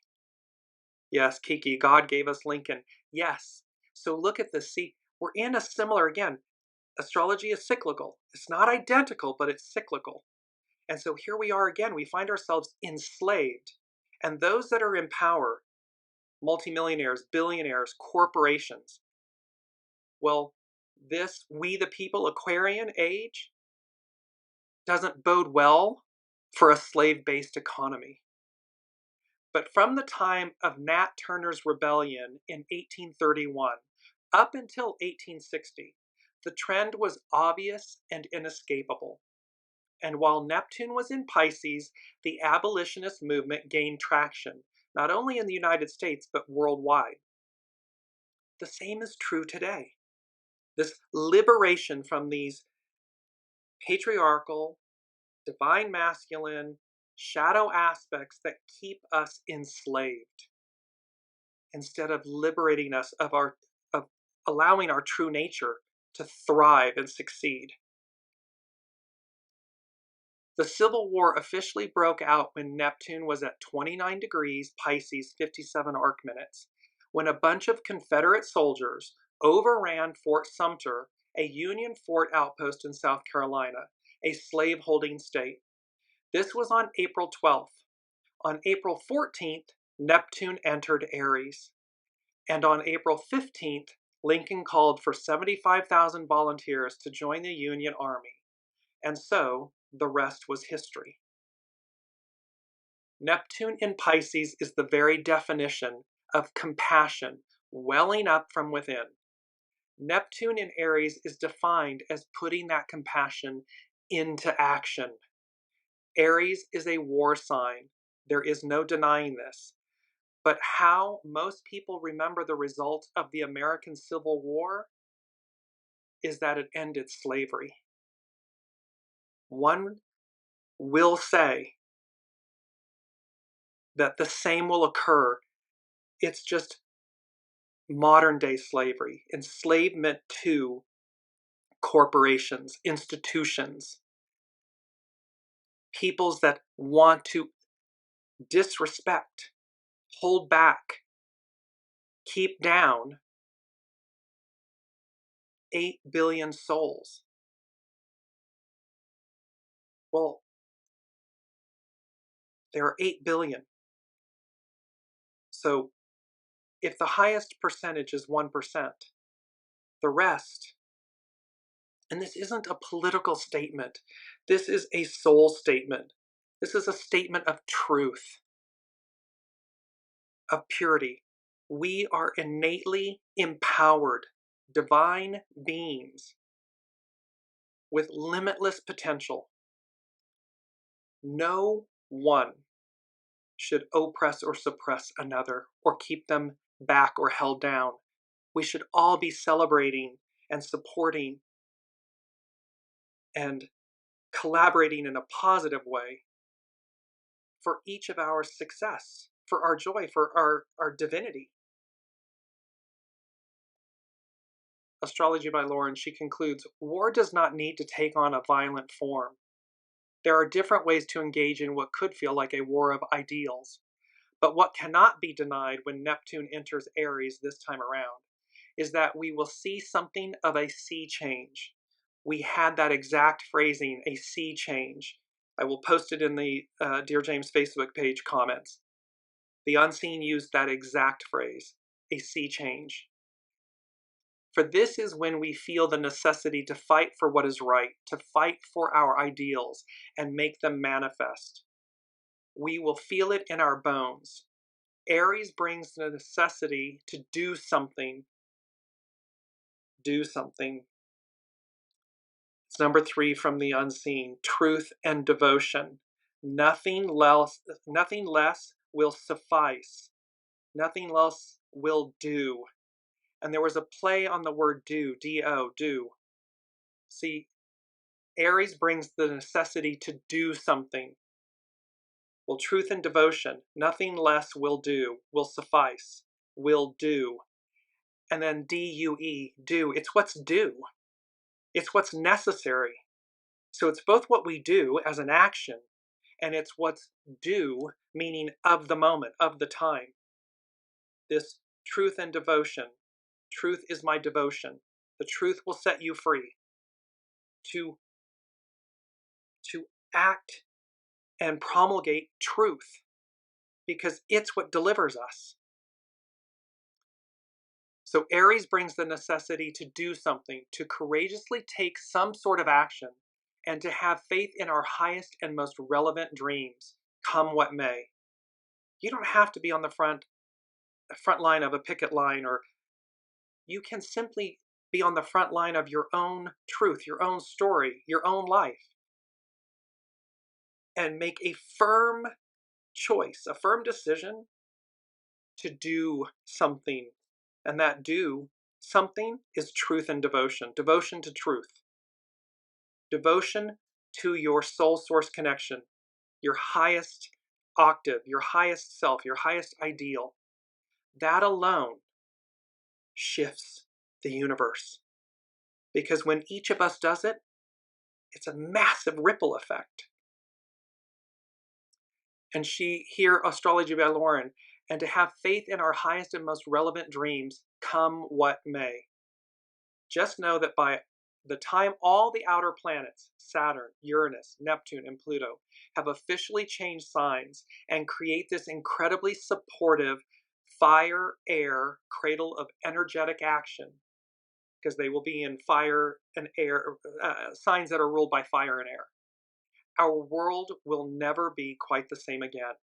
yes, Kiki, God gave us Lincoln. Yes. So look at this. See, we're in a similar, again, astrology is cyclical. It's not identical, but it's cyclical. And so here we are again. We find ourselves enslaved. And those that are in power, multimillionaires, billionaires, corporations, well, this we the people Aquarian age doesn't bode well for a slave-based economy. But from the time of Nat Turner's rebellion in 1831 up until 1860, the trend was obvious and inescapable. And while Neptune was in Pisces, the abolitionist movement gained traction, not only in the United States, but worldwide. The same is true today. This liberation from these patriarchal, divine masculine, shadow aspects that keep us enslaved, instead of liberating us of allowing our true nature to thrive and succeed. The Civil War officially broke out when Neptune was at 29 degrees Pisces, 57 arc minutes, when a bunch of Confederate soldiers overran Fort Sumter, a Union fort outpost in South Carolina, a slave-holding state. This was on April 12th. On April 14th, Neptune entered Aries. And on April 15th, Lincoln called for 75,000 volunteers to join the Union Army. And so, the rest was history. Neptune in Pisces is the very definition of compassion welling up from within. Neptune in Aries is defined as putting that compassion into action. Aries is a war sign. There is no denying this. But how most people remember the result of the American Civil War is that it ended slavery. One will say that the same will occur. It's just modern day slavery, enslavement to corporations, institutions, peoples that want to disrespect, hold back, keep down 8 billion souls. Well, there are 8 billion. So if the highest percentage is 1%, the rest, and this isn't a political statement, this is a soul statement. This is a statement of truth, of purity. We are innately empowered, divine beings with limitless potential. No one should oppress or suppress another or keep them back or held down. We should all be celebrating and supporting and collaborating in a positive way for each of our success, for our joy, for our divinity. Astrology by Lauren, she concludes, war does not need to take on a violent form. There are different ways to engage in what could feel like a war of ideals. But what cannot be denied when Neptune enters Aries this time around is that we will see something of a sea change. we had that exact phrasing, a sea change. I will post it in the Dearjames Facebook page comments. The unseen used that exact phrase, a sea change. For this is when we feel the necessity to fight for what is right, to fight for our ideals and make them manifest. We will feel it in our bones. Aries brings the necessity to do something. Do something. It's number 3 from the unseen, truth and devotion. Nothing less will suffice. Nothing else will do. And there was a play on the word do, D-O, do. See, Aries brings the necessity to do something. Well, truth and devotion, nothing less will do, will suffice, will do. And then D-U-E, do, it's what's due. It's what's necessary. So it's both what we do as an action, and it's what's due, meaning of the moment, of the time. This truth and devotion. Truth is my devotion. The truth will set you free. To act and promulgate truth, because it's what delivers us. So Aries brings the necessity to do something, to courageously take some sort of action, and to have faith in our highest and most relevant dreams, come what may. You don't have to be on the front line of a picket line, or you can simply be on the front line of your own truth, your own story, your own life, and make a firm choice, a firm decision to do something. And that do something is truth and devotion. Devotion to truth. Devotion to your soul source connection, your highest octave, your highest self, your highest ideal. That alone shifts the universe. Because when each of us does it, it's a massive ripple effect. And here, Astrology by Lauren, and to have faith in our highest and most relevant dreams, come what may. Just know that by the time all the outer planets, Saturn, Uranus, Neptune, and Pluto, have officially changed signs and create this incredibly supportive fire-air cradle of energetic action, because they will be in fire and air, signs that are ruled by fire and air, our world will never be quite the same again.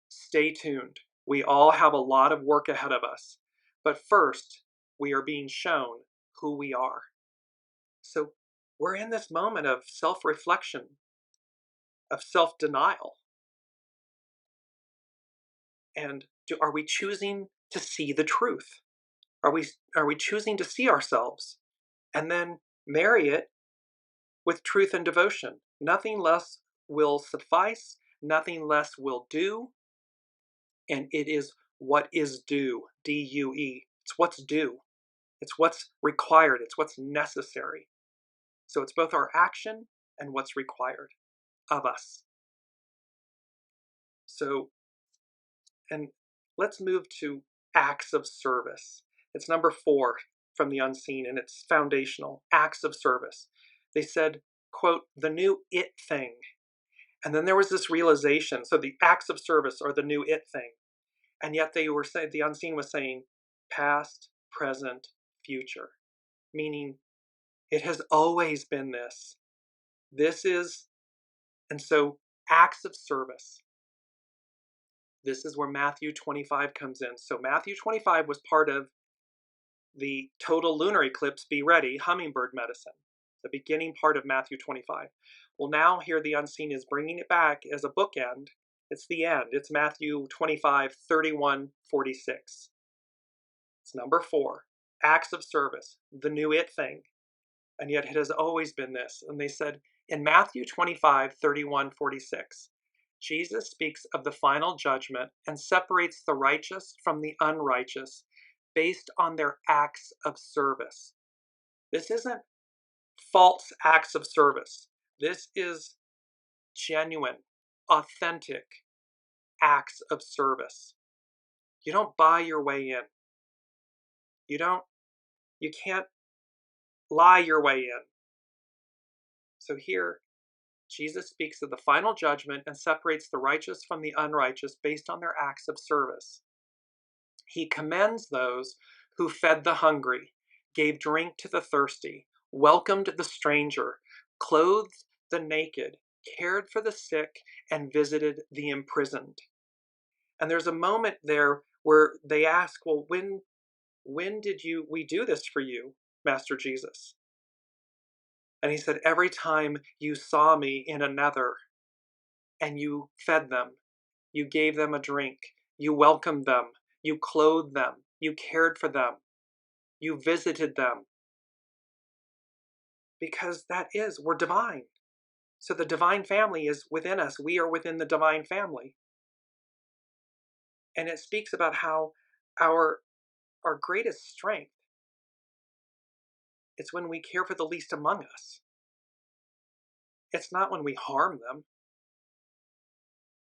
Stay tuned. We all have a lot of work ahead of us. But first, we are being shown who we are. So we're in this moment of self-reflection, of self-denial. And are we choosing to see the truth? Are we choosing to see ourselves and then marry it with truth and devotion? Nothing less will suffice, nothing less will do, and it is what is due, D-U-E. It's what's due. It's what's required. It's what's necessary. So it's both our action and what's required of us. So, and let's move to acts of service. It's number 4 from the unseen, and it's foundational, acts of service. They said, quote, the new it thing. And then there was this realization. So the acts of service are the new it thing. And yet they were saying, the unseen was saying past, present, future. Meaning it has always been this. This is, and so acts of service. This is where Matthew 25 comes in. So Matthew 25 was part of the total lunar eclipse, be ready, hummingbird medicine, the beginning part of Matthew 25. Well, now here the unseen is bringing it back as a bookend. It's the end. It's Matthew 25, 31, 46. It's number 4, acts of service, the new it thing. And yet it has always been this. And they said in Matthew 25, 31, 46, Jesus speaks of the final judgment and separates the righteous from the unrighteous based on their acts of service. This isn't false acts of service. This is genuine, authentic acts of service. You don't buy your way in. You can't lie your way in. So here, Jesus speaks of the final judgment and separates the righteous from the unrighteous based on their acts of service. He commends those who fed the hungry, gave drink to the thirsty, welcomed the stranger, clothed the naked, cared for the sick, and visited the imprisoned. And there's a moment there where they ask, well, when did we do this for you, Master Jesus? And he said, every time you saw me in another and you fed them, you gave them a drink, you welcomed them, you clothed them, you cared for them, you visited them. Because we're divine. So the divine family is within us. We are within the divine family. And it speaks about how our greatest strength is when we care for the least among us. It's not when we harm them.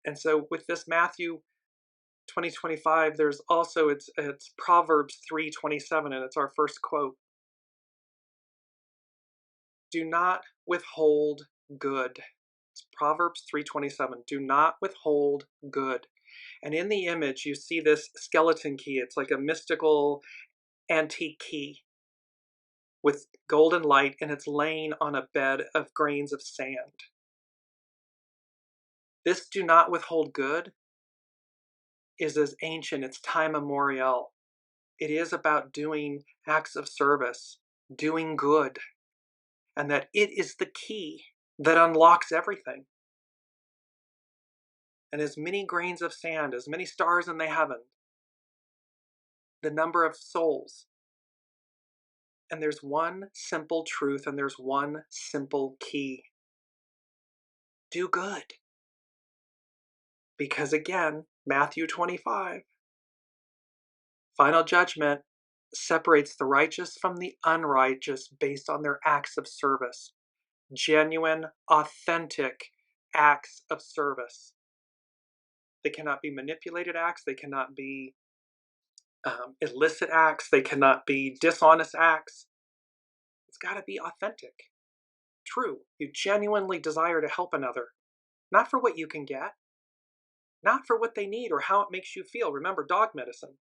And so with this Matthew 20:25, there's also it's Proverbs 3:27, and it's our first quote. Do not withhold good. It's Proverbs 3:27. Do not withhold good. And in the image, you see this skeleton key. It's like a mystical antique key with golden light, and it's laying on a bed of grains of sand. This do not withhold good is as ancient, it's time immemorial. It is about doing acts of service, doing good, and that it is the key that unlocks everything. And as many grains of sand, as many stars in the heaven, the number of souls. And there's one simple truth, and there's one simple key. Do good. Because again, Matthew 25, final judgment separates the righteous from the unrighteous based on their acts of service. Genuine, authentic acts of service. They cannot be manipulated acts. They cannot be illicit acts. They cannot be dishonest acts. It's got to be authentic, true. You genuinely desire to help another, not for what you can get, not for what they need or how it makes you feel. Remember, dog medicine.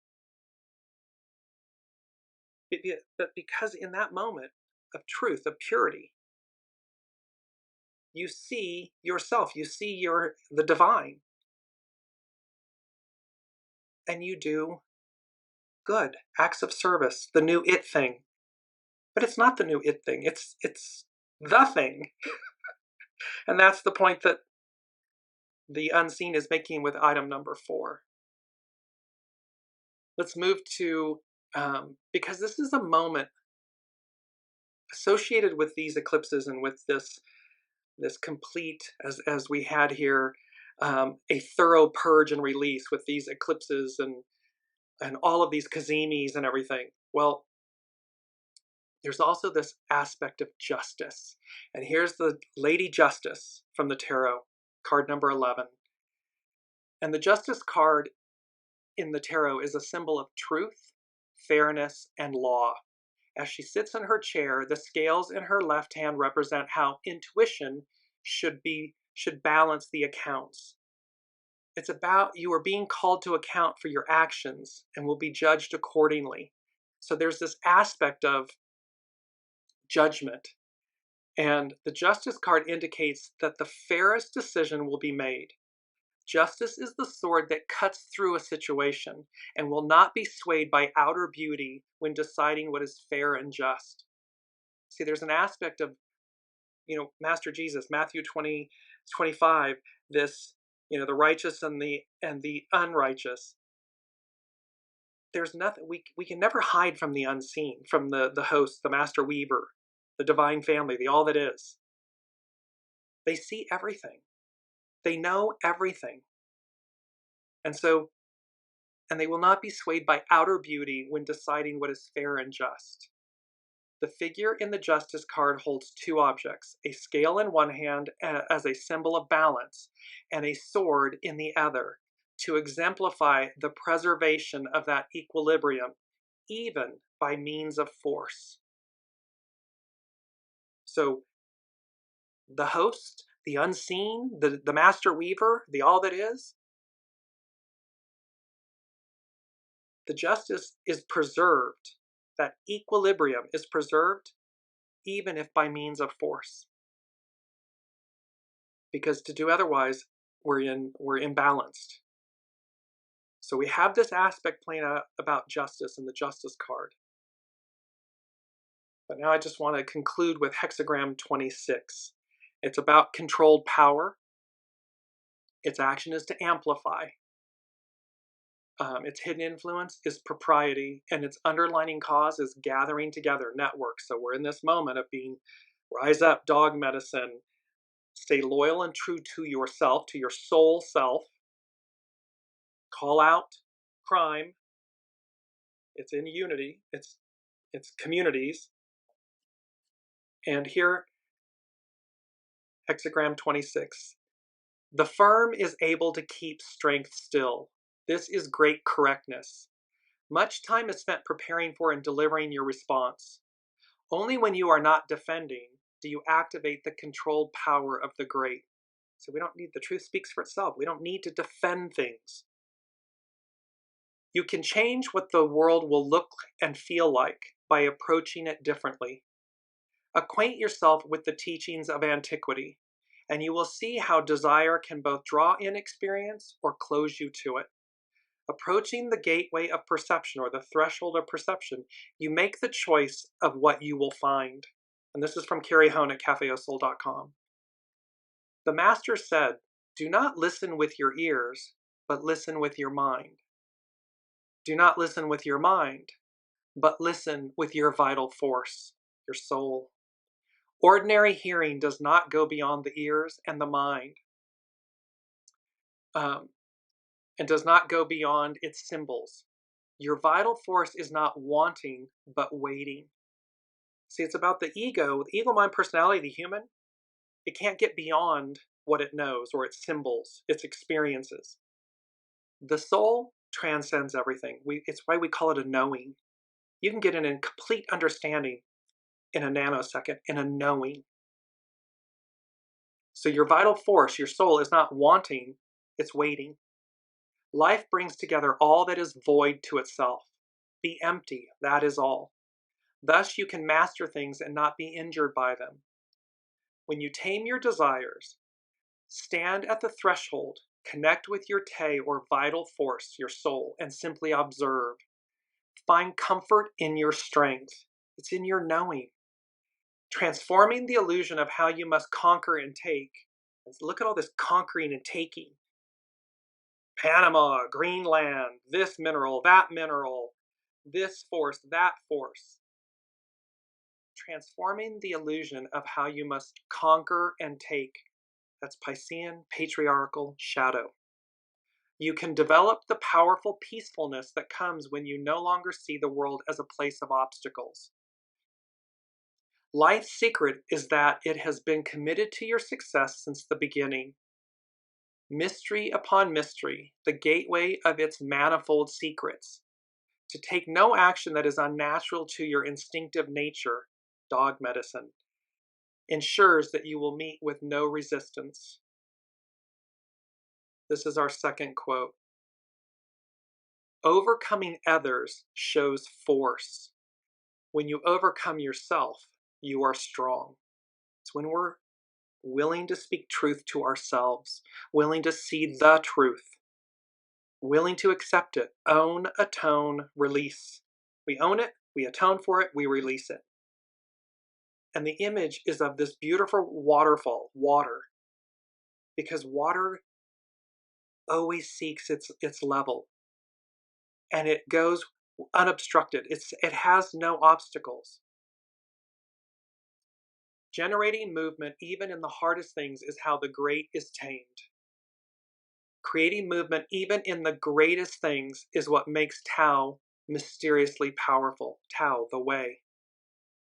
But because in that moment of truth, of purity, you see yourself, you see the divine, and you do good acts of service, the new it thing. But it's not the new it thing. It's the thing. And that's the point that the unseen is making with item number 4. Let's move to, because this is a moment associated with these eclipses and with this complete, as we had here, a thorough purge and release with these eclipses and all of these CAZIMIS and everything. Well, there's also this aspect of justice. And here's the Lady Justice from the tarot, card number 11. And the Justice card in the tarot is a symbol of truth, fairness, and law. As she sits in her chair, the scales in her left hand represent how intuition should balance the accounts. It's about you are being called to account for your actions and will be judged accordingly. So there's this aspect of judgment. And the Justice card indicates that the fairest decision will be made. Justice is the sword that cuts through a situation and will not be swayed by outer beauty when deciding what is fair and just. See, there's an aspect of, Master Jesus, Matthew 20:25, this, the righteous and the unrighteous. There's nothing, we can never hide from the unseen, from the host, the master weaver, the divine family, the all that is. They see everything. They know everything. And they will not be swayed by outer beauty when deciding what is fair and just. The figure in the Justice card holds 2 objects, a scale in one hand as a symbol of balance, and a sword in the other, to exemplify the preservation of that equilibrium, even by means of force. So the host, the unseen, the master weaver, the all that is. The justice is preserved. That equilibrium is preserved even if by means of force. Because to do otherwise, we're imbalanced. So we have this aspect playing out about justice in the justice card. But now I just want to conclude with hexagram 26. It's about controlled power. Its action is to amplify. Its hidden influence is propriety, and its underlining cause is gathering together, network. So we're in this moment of being rise up, dog medicine, stay loyal and true to yourself, to your soul self. Call out crime. It's in unity. It's communities. And here, hexagram 26. The firm is able to keep strength still. This is great correctness. Much time is spent preparing for and delivering your response. Only when you are not defending do you activate the controlled power of the great. So we don't need, the truth speaks for itself. We don't need to defend things. You can change what the world will look and feel like by approaching it differently. Acquaint yourself with the teachings of antiquity, and you will see how desire can both draw in experience or close you to it. Approaching the gateway of perception, or the threshold of perception, you make the choice of what you will find. And this is from Carrie Hone at cafeosoul.com. The master said, do not listen with your ears, but listen with your mind. Do not listen with your mind, but listen with your vital force, your soul. Ordinary hearing does not go beyond the ears and the mind, and does not go beyond its symbols. Your vital force is not wanting, but waiting. See, it's about the ego, mind, personality, the human. It can't get beyond what it knows or its symbols, its experiences. The soul transcends everything. It's why we call it a knowing. You can get in a complete understanding in a nanosecond, in a knowing. So your vital force, your soul, is not wanting, it's waiting. Life brings together all that is void to itself. Be empty, that is all. Thus you can master things and not be injured by them. When you tame your desires, stand at the threshold, connect with your te, or vital force, your soul, and simply observe. Find comfort in your strength. It's in your knowing. Transforming the illusion of how you must conquer and take. Look at all this conquering and taking. Panama, Greenland, this mineral, this force, that force. Transforming the illusion of how you must conquer and take. That's Piscean, patriarchal, shadow. You can develop the powerful peacefulness that comes when you no longer see the world as a place of obstacles. Life's secret is that it has been committed to your success since the beginning. Mystery upon mystery, the gateway of its manifold secrets. To take no action that is unnatural to your instinctive nature, dog medicine, ensures that you will meet with no resistance. This is our second quote. Overcoming others shows force. When you overcome yourself, you are strong. It's when we're willing to speak truth to ourselves, willing to see the truth, willing to accept it, own, atone, release. We own it, we atone for it, we release it. And the image is of this beautiful waterfall, water, because water always seeks its level, and it goes unobstructed. It has no obstacles. Generating movement, even in the hardest things, is how the great is tamed. Creating movement, even in the greatest things, is what makes Tao mysteriously powerful. Tao, the way.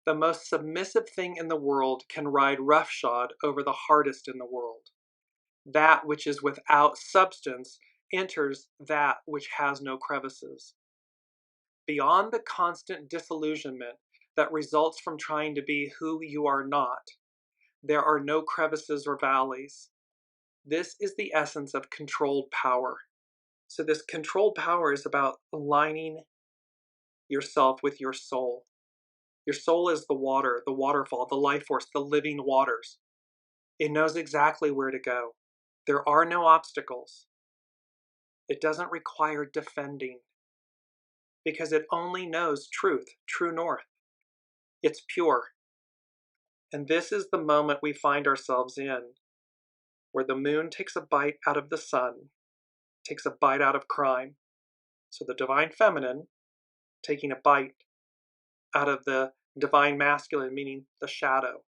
The most submissive thing in the world can ride roughshod over the hardest in the world. That which is without substance enters that which has no crevices. Beyond the constant disillusionment that results from trying to be who you are not, There are no crevices or valleys. This is the essence of controlled power. So this controlled power is about aligning yourself with your soul. Your soul is the water, the waterfall, the life force, the living waters. It knows exactly where to go. There are no obstacles. It doesn't require defending because it only knows truth, true north. It's pure. And this is the moment we find ourselves in, where the moon takes a bite out of the sun, takes a bite out of crime. So the divine feminine taking a bite out of the divine masculine, meaning the shadow.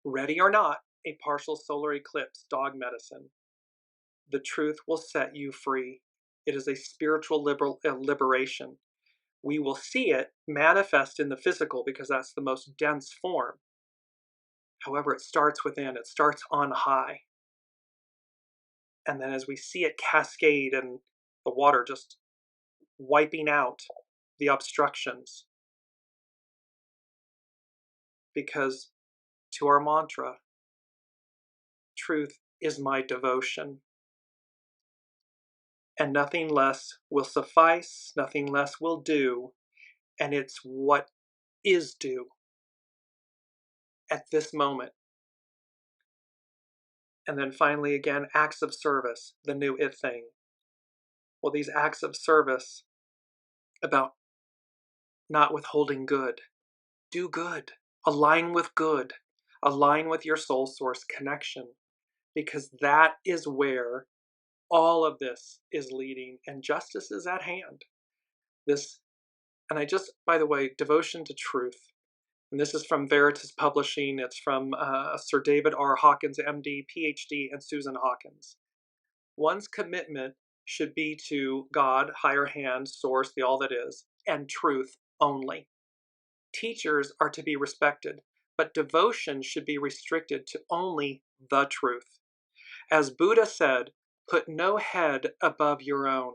Ready or not, a partial solar eclipse, dog medicine. The truth will set you free. It is a spiritual liberation. We will see it manifest in the physical because that's the most dense form. However, it starts within, it starts on high. And then as we see it cascade and the water just wiping out the obstructions, because to our mantra, truth is my devotion. And nothing less will suffice, nothing less will do, and it's what is due at this moment. And then finally, again, acts of service, the new it thing. Well, these acts of service about not withholding good. Do good. Align with good. Align with your soul source connection, because that is where all of this is leading, and justice is at hand. This, and I just, by the way, devotion to truth. And this is from Veritas Publishing. It's from Sir David R. Hawkins, MD, PhD, and Susan Hawkins. One's commitment should be to God, higher hand, source, the all that is, and truth only. Teachers are to be respected, but devotion should be restricted to only the truth. As Buddha said, put no head above your own,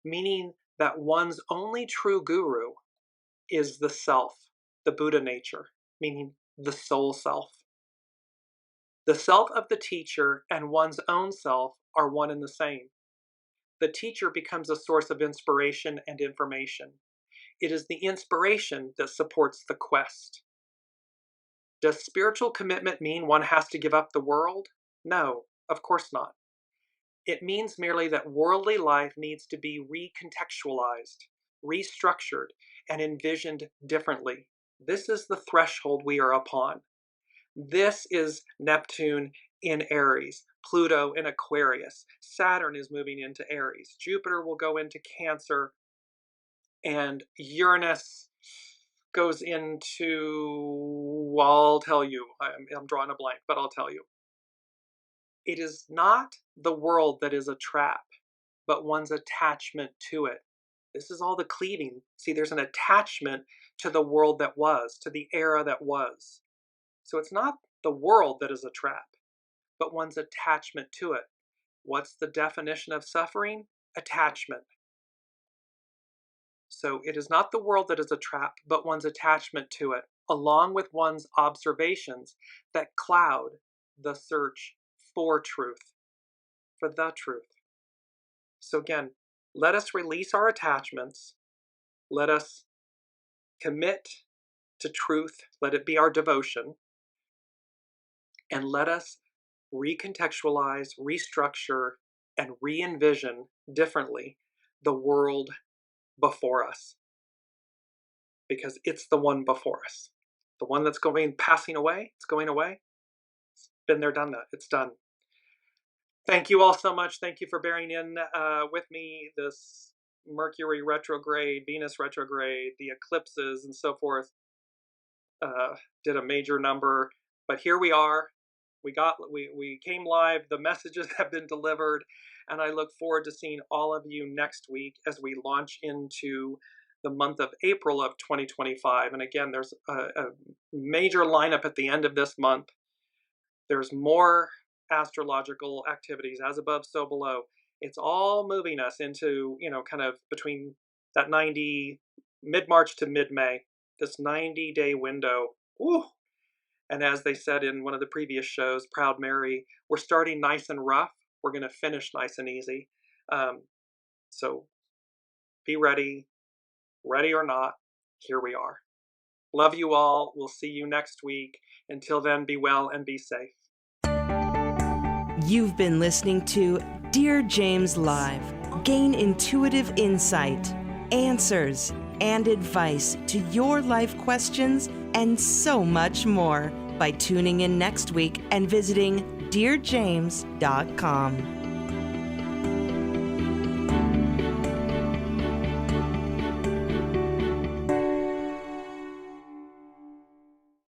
meaning that one's only true guru is the self, the Buddha nature, meaning the soul self. The self of the teacher and one's own self are one and the same. The teacher becomes a source of inspiration and information. It is the inspiration that supports the quest. Does spiritual commitment mean one has to give up the world? No, of course not. It means merely that worldly life needs to be recontextualized, restructured, and envisioned differently. This is the threshold we are upon. This is Neptune in Aries, Pluto in Aquarius, Saturn is moving into Aries, Jupiter will go into Cancer, and Uranus goes into, I'll tell you, I'm drawing a blank, but I'll tell you. It is not the world that is a trap, but one's attachment to it. This is all the cleaving. See, there's an attachment to the world that was, to the era that was. So it's not the world that is a trap, but one's attachment to it. What's the definition of suffering? Attachment. So it is not the world that is a trap, but one's attachment to it, along with one's observations that cloud the search for truth, for the truth. So again, let us release our attachments. Let us commit to truth. Let it be our devotion. And let us recontextualize, restructure, and re-envision differently the world before us. Because it's the one before us. The one that's passing away, it's going away. It's been there, done that. It's done. Thank you all so much. Thank you for bearing in with me this Mercury retrograde, Venus retrograde, the eclipses, and so forth. Did a major number, but here we are. We came live. The messages have been delivered, and I look forward to seeing all of you next week as we launch into the month of April of 2025. And again, there's a major lineup at the end of this month. There's more astrological activities, as above, so below. It's all moving us into, kind of between that mid-March to mid-May, this 90-day window. Woo! And as they said in one of the previous shows, Proud Mary, we're starting nice and rough. We're going to finish nice and easy. So be ready or not, here we are. Love you all. We'll see you next week. Until then, be well and be safe. You've been listening to Dearjames Live. Gain intuitive insight, answers, and advice to your life questions and so much more by tuning in next week and visiting dearjames.com.